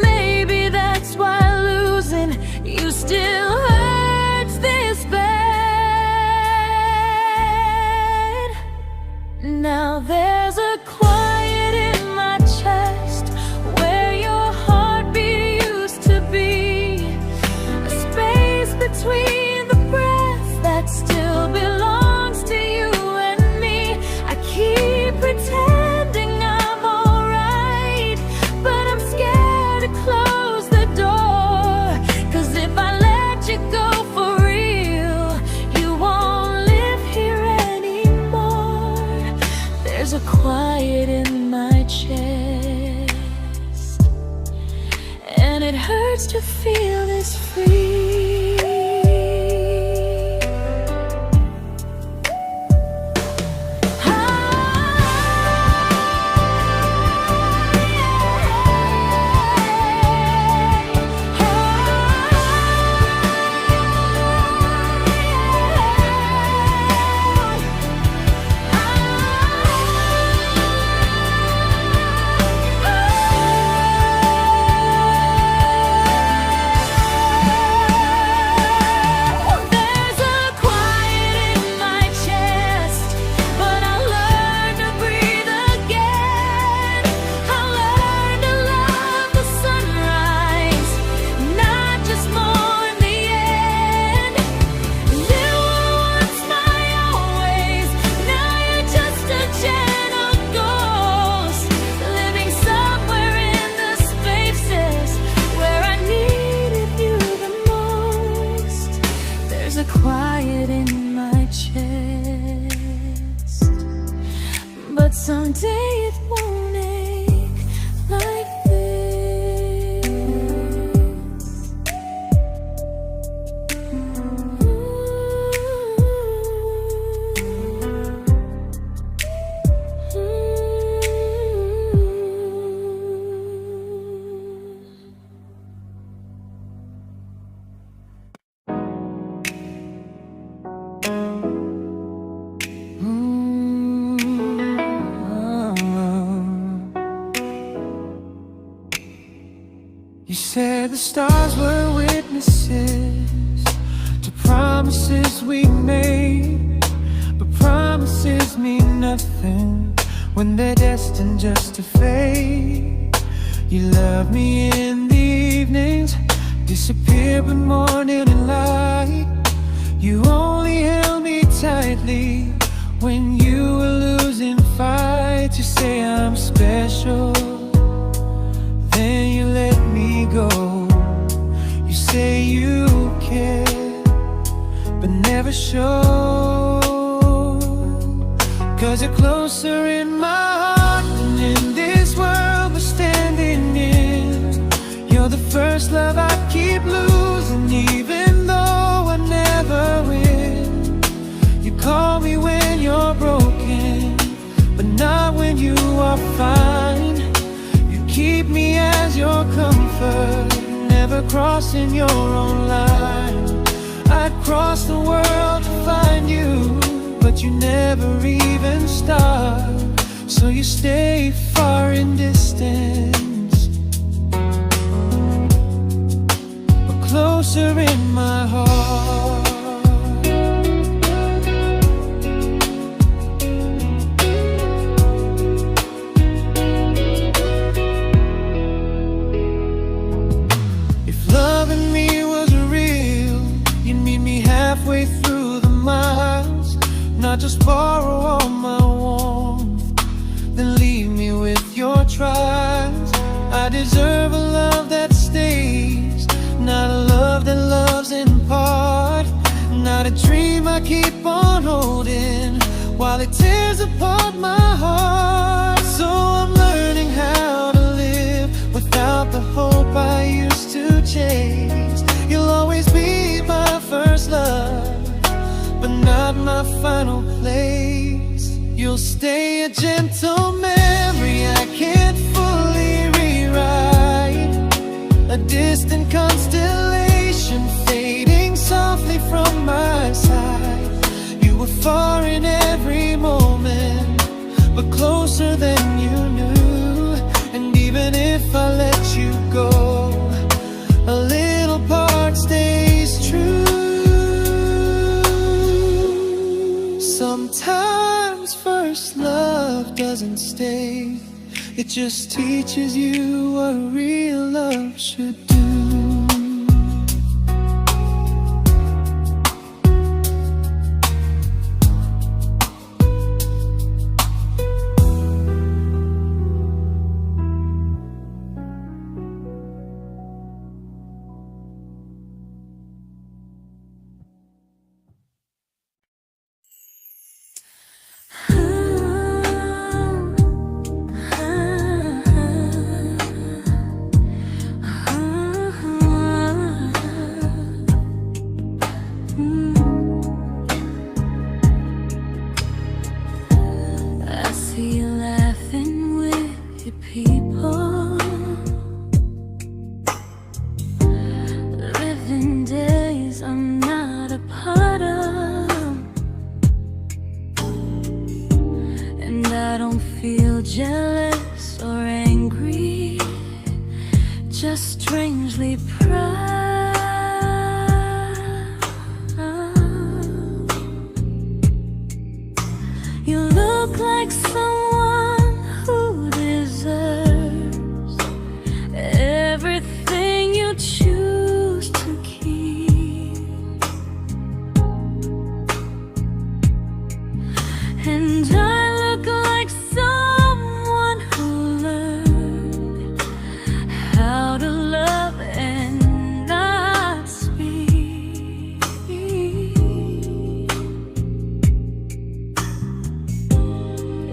Maybe that's why losing you still hurts this bad. Now there's a quiet in my chest where your heartbeat used to be, a space between the breaths that still belongs to you and me. I keep pretending I'm alright, but I'm scared to close the door, 'cause if I let you go for real, you won't live here anymore. There's a quiet in my chest, and it hurts to feel this free. Quiet in my chest, but someday it won't ache like this. You said the stars were witnesses to promises we made, but promises mean nothing when they're destined just to fade. You love me in the evenings, disappear but morning and light. You only held me tightly when you were losing fights. You say I'm special, then you let me go. You say you care, but never show, 'cause you're closer in my heart than comfort, never crossing your own line. I'd cross the world to find you, but you never even start. So you stay far in distance, but closer in my heart. Halfway through the miles, not just borrow all my warmth, then leave me with your trials. I deserve a love that stays, not a love that loves in part, not a dream I keep on holding while it tears apart my heart. So I'm learning how to live without the hope I used to chase. You'll always be my first love, but not my final place. You'll stay a gentle memory I can't fully rewrite, a distant constellation fading softly from my side. You were far in every moment, but closer than you knew. And even if I let you go, a little part stays true. Sometimes first love doesn't stay, it just teaches you what real love should do. Jealous or angry, just strangely proud. You look like someone who deserves everything you choose to keep, and I look like someone who learned how to love and not speak.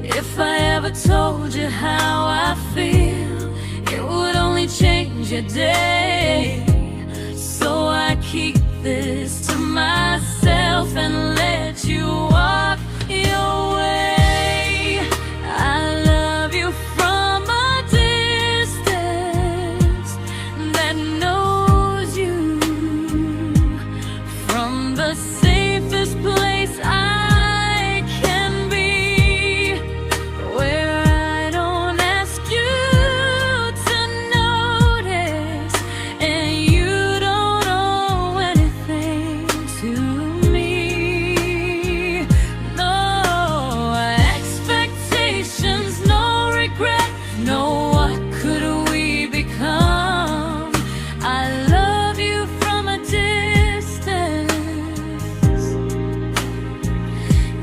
If I ever told you how I feel, it would only change your day. So I keep this to myself and let you walk your way. I love you from a distance that knows you, from the safest place I can be, where I don't ask you to notice and you don't owe anything to me. No expectations, no regret, no what could we become. I love you from a distance,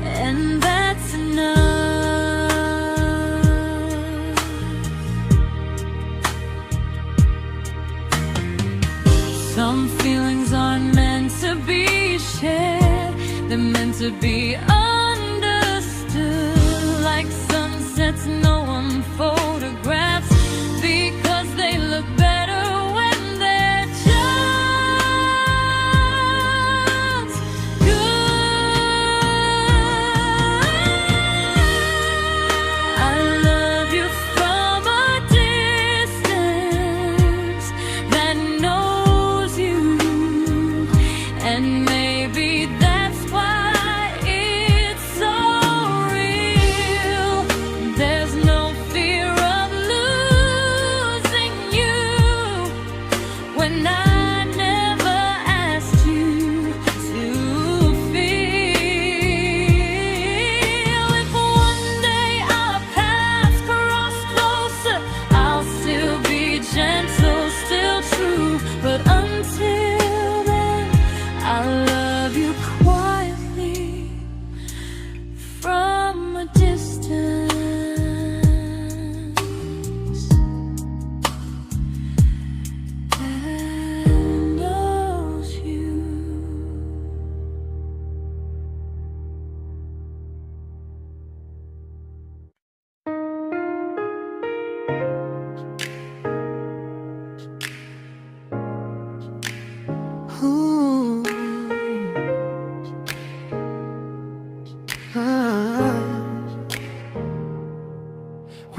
and that's enough. Some feelings aren't meant to be shared, they're meant to be understood, like sunsets no one photographs, because they look better when they're just good. I love you from a distance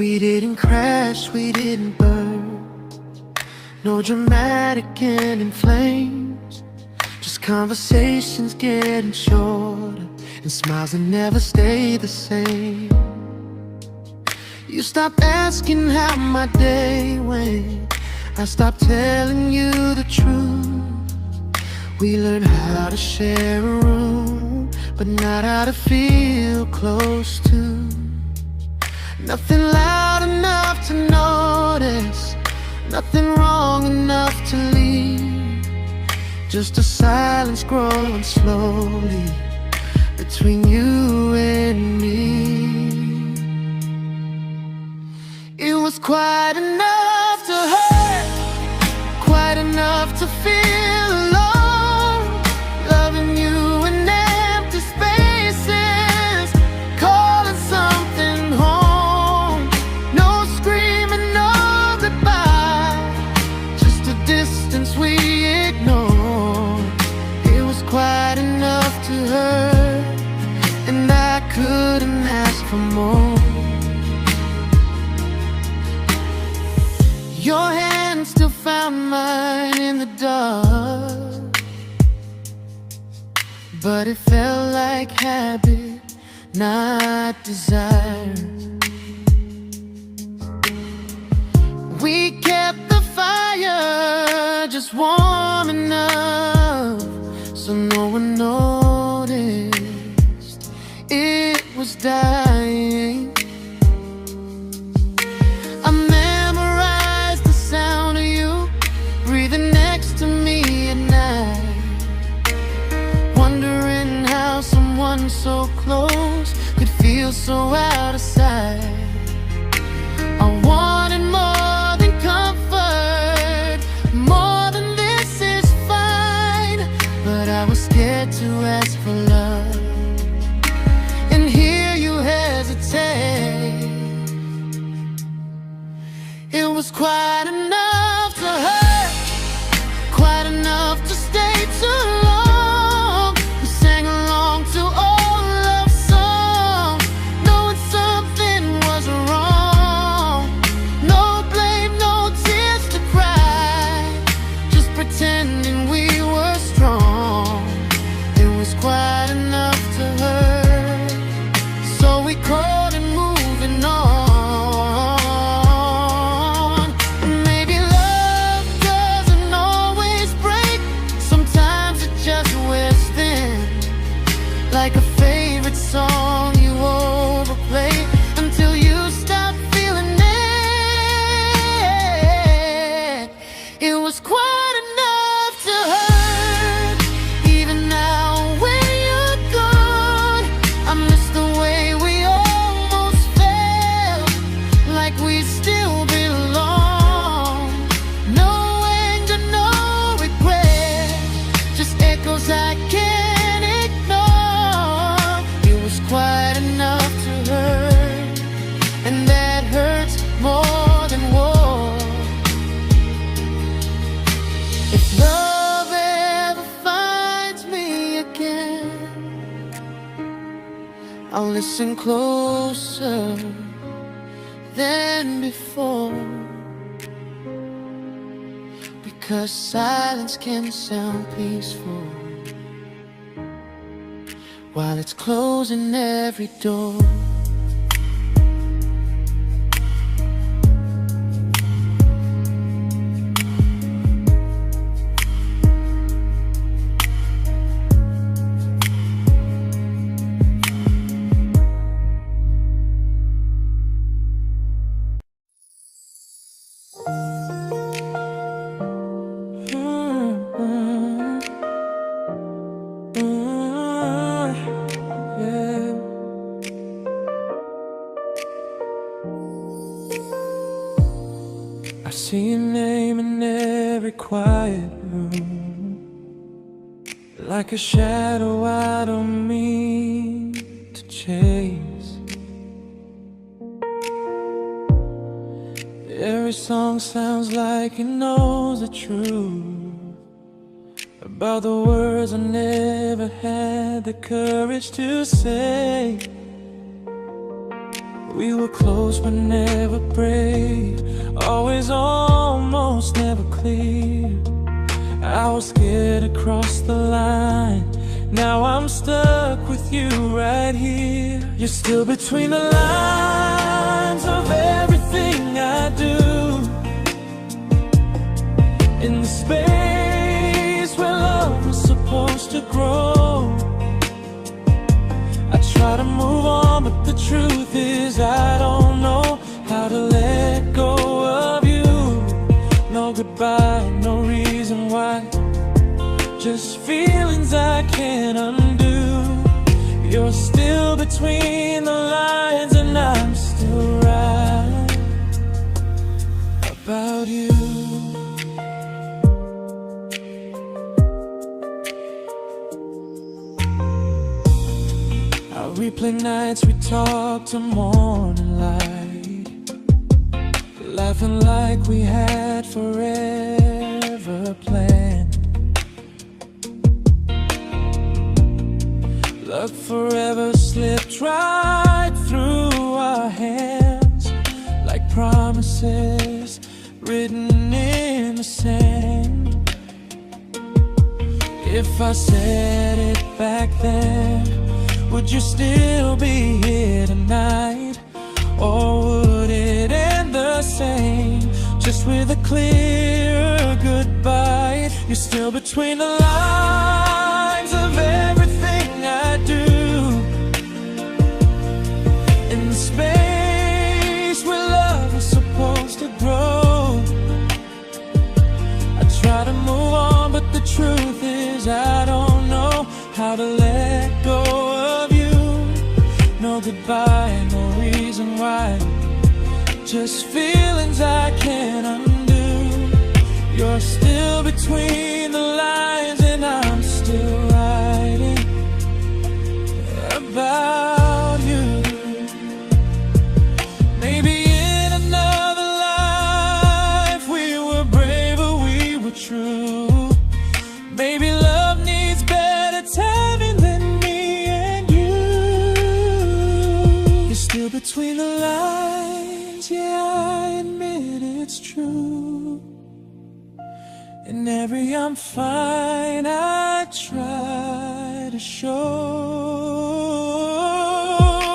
We didn't crash, we didn't burn. No dramatic end in flames. Just conversations getting shorter, and smiles that never stay the same. You stopped asking how my day went. I stopped telling you the truth. We learned how to share a room, but not how to feel close to. Nothing loud enough to notice, nothing wrong enough to leave. Just a silence growing slowly between you and me. It was quite enough to hurt, quite enough to feel alone. Loving you in empty spaces, calling something home. No screaming, no goodbye, just a distance we ignored. It was quite enough to hurt, and I couldn't ask for more. Your hand still found mine in the dark, but it felt like habit, not desire. We kept the fire just warm enough so no one noticed it was dying. I memorized the sound of you breathing next to me at night, wondering how someone so close could feel so out of sight. I wanted more than comfort, more than this is fine, but I was scared to ask for love and hear you hesitate. It was quite enough to hurt, quite enough to stay too long. We sang along to old love songs, knowing something was wrong. No blame, no tears to cry, just pretending we were strong. It was quite enough to hurt, so we called and moving on. Like a favorite song you overplay until you stop feeling it. It was quite enough to hurt. Even now when you're gone, I miss the way we almost felt, like we still belong. No anger, no regret, just echoes I can't ignore. It was quite enough to hurt, and that hurts more than war. If love ever finds me again, I'll listen closer than before, because silence can sound peaceful while it's closing every door. I see your name in every quiet room, like a shadow I don't mean to chase. Every song sounds like it knows the truth about the words I never had the courage to say. We were close but never brave, always almost, never clear. I was scared to cross the line, now I'm stuck with you right here. You're still between the lines of everything I do, in the space where love was supposed to grow. I try to move on, but the truth is I don't know how to let go of you. No goodbye, no reason why, just feelings I can't undo. You're still between the lines and I'm still right about you. I replay nights we talk to morning light, laughing like we had forever planned. Luck forever slipped right through our hands, like promises written in the sand. If I said it back then, would you still be here tonight? Or would it end the same, just with a clear goodbye? You're still between the lines of everything I do, in the space where love is supposed to grow. I try to move on, but the truth is I don't know how to let go of you. No goodbye, no reason why, just feelings I can't undo. You're still between the lines and I'm still writing about you. Maybe in another life we were braver, we were true. Maybe love needs better timing than me and you. You're still between the lines, yeah, I admit it's true. In every I'm fine I try to show.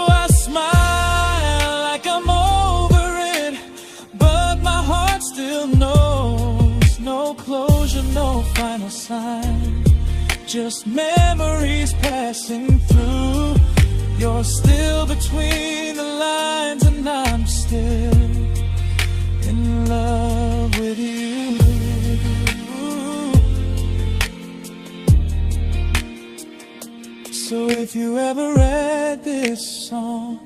I smile like I'm over it, but my heart still knows. No closure, no final sign, just memories passing through. You're still between the lines and I'm still in love with you. So if you ever read this song,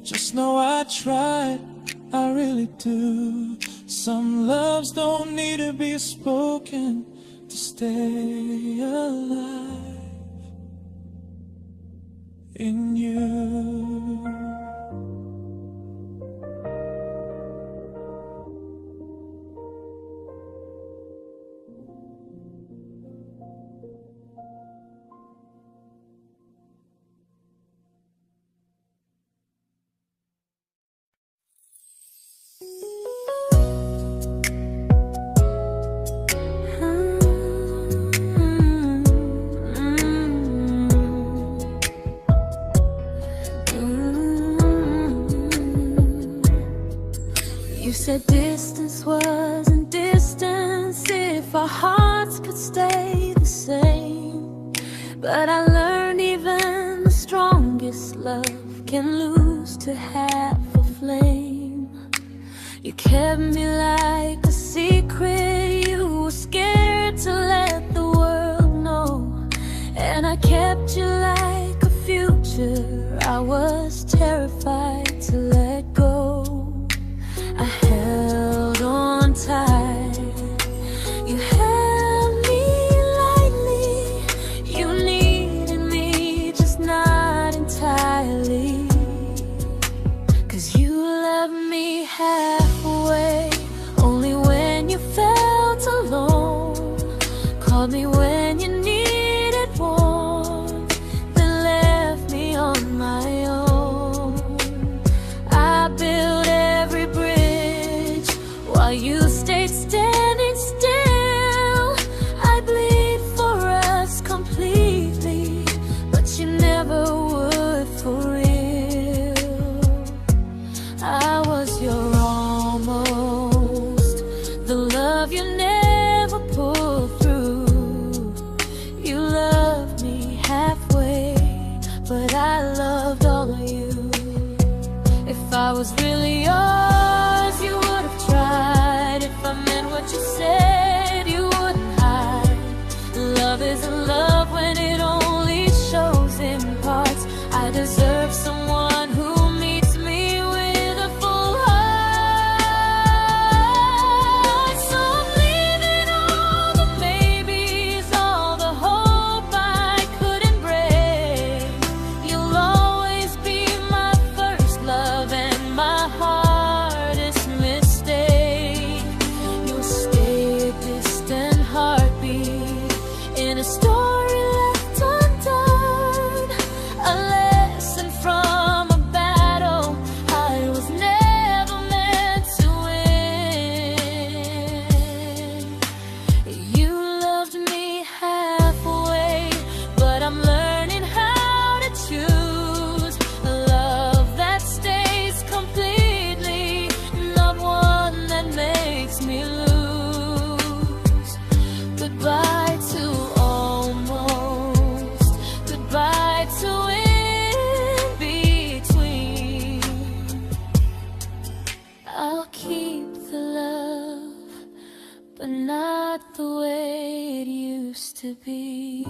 just know I tried, I really do. Some loves don't need to be spoken to stay alive in you. You said distance wasn't distance if our hearts could stay the same. But I learned even the strongest love can lose to half a flame. You kept me like a secret, you were scared to let the world know. And I kept you like a future, I was terrified to let go. I held on tight, you held me lightly. You needed me, just not entirely. 'Cause you left me halfway, only when you felt alone. Called me when you needed warmth, then left me on my own. I not the way it used to be.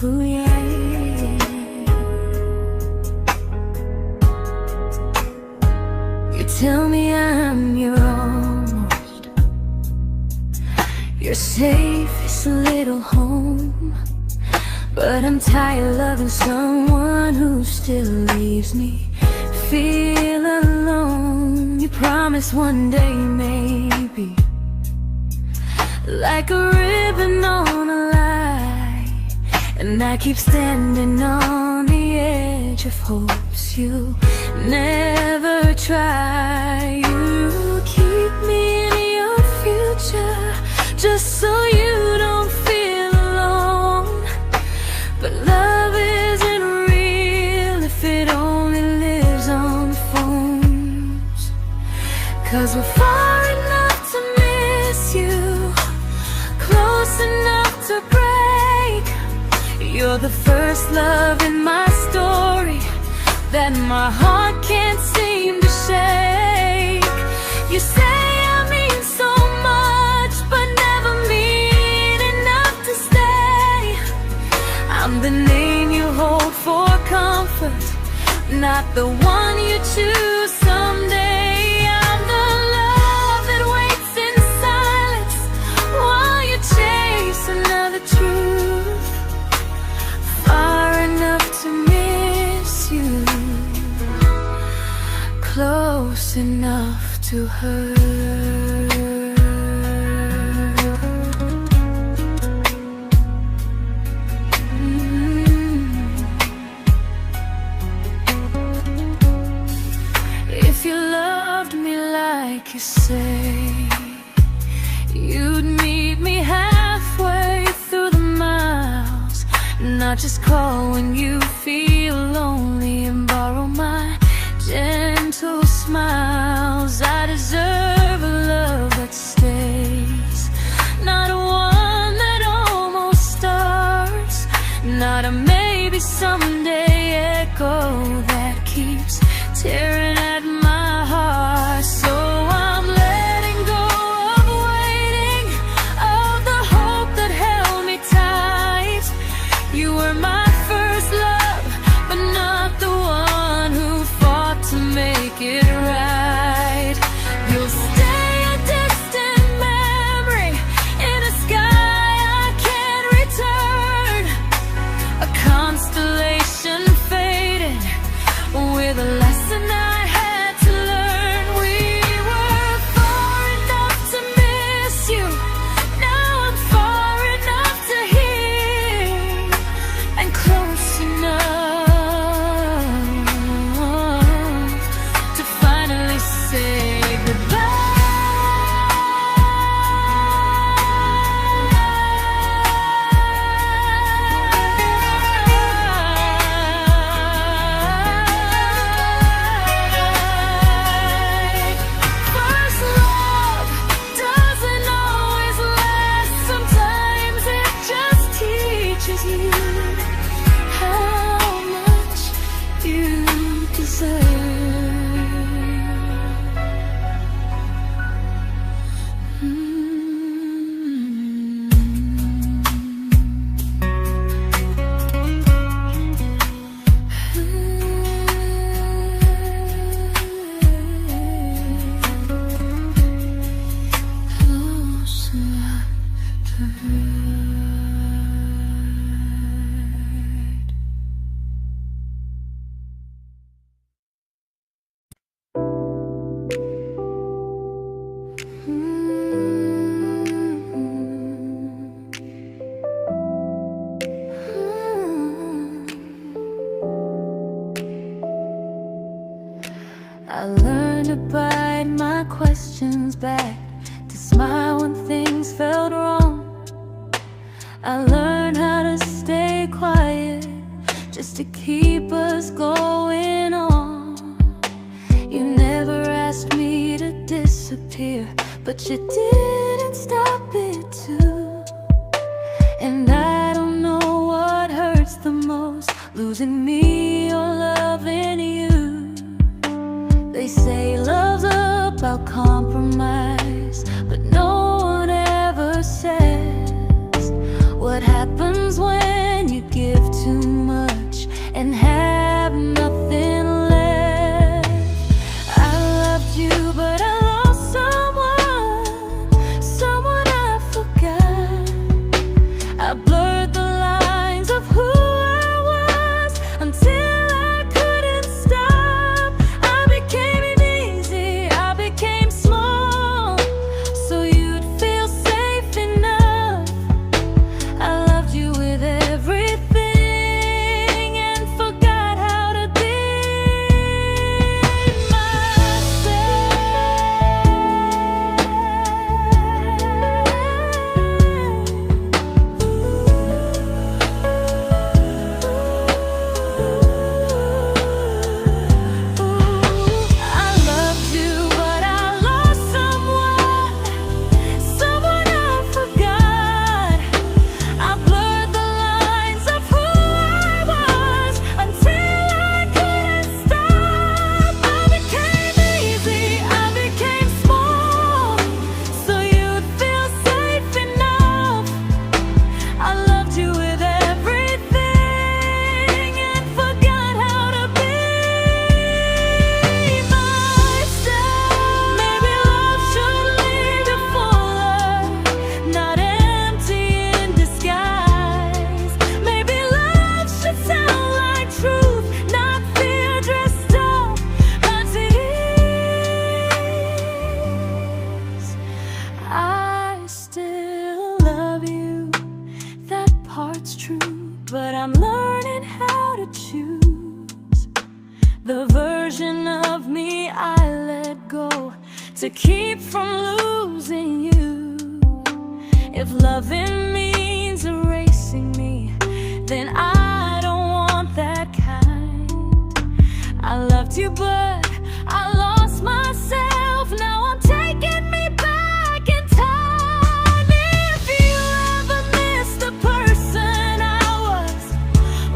Ooh, yeah, yeah. You tell me I'm your almost, your safest little home, but I'm tired loving someone who still leaves me feel alone. You promise one day maybe, like a ribbon on a line, and I keep standing on the edge of hopes you never try. You keep me in your future just so you don't feel alone. But love isn't real if it only lives on the phones. 'Cause we're far enough to miss you, close enough to break. You're the first love in my story that my heart can't seem to shake. You say I mean so much, but never mean enough to stay. I'm the name you hold for comfort, not the one you choose someday. I'm the love that waits in silence while you chase another truth. Far enough to miss you, close enough to hurt. If you loved me like you say, you'd meet me halfway through the miles, not just call when you feel lonely and borrow my gentle smiles. I deserve a love that stays, not one that almost starts, not a maybe someday echo that keeps tearing at my heart. So I'm letting go of waiting, of the hope that held me tight. You were my first love, but not the one who fought to make it right. You'll stay a distant memory in a sky I can't return, a constellation faded with a lesson I had to learn. We were far enough to miss you, now I'm far enough to hear, and close enough to finally say goodbye. First love doesn't always last, sometimes it just teaches you how much you deserve. Close enough to hurt. I learned to bite my questions back, to smile when things felt wrong. I learned how to stay quiet just to keep us going on. You never asked me to disappear, disappear, but you didn't stop it too. And I don't know what hurts the most, losing me or loving you. They say love's about compromise, but no one ever says what happens when you give too much and have nothing left. I loved you, but I lost someone I forgot. I blurred the lines of who I was until I couldn't stop. I became easy, I became small, so you'd feel safe enough. I loved you with everything and forgot how to be but I'm learning how to choose the version of me I let go to keep from losing you. If loving means erasing me, then I don't want that kind. I loved you, but I lost myself. Now I'm taking me back in time. If you ever miss the person I was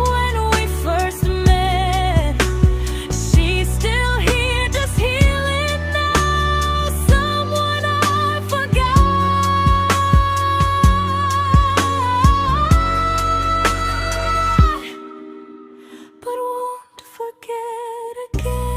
when we first met, she's still here, just healing now. Someone I forgot, but won't forget again.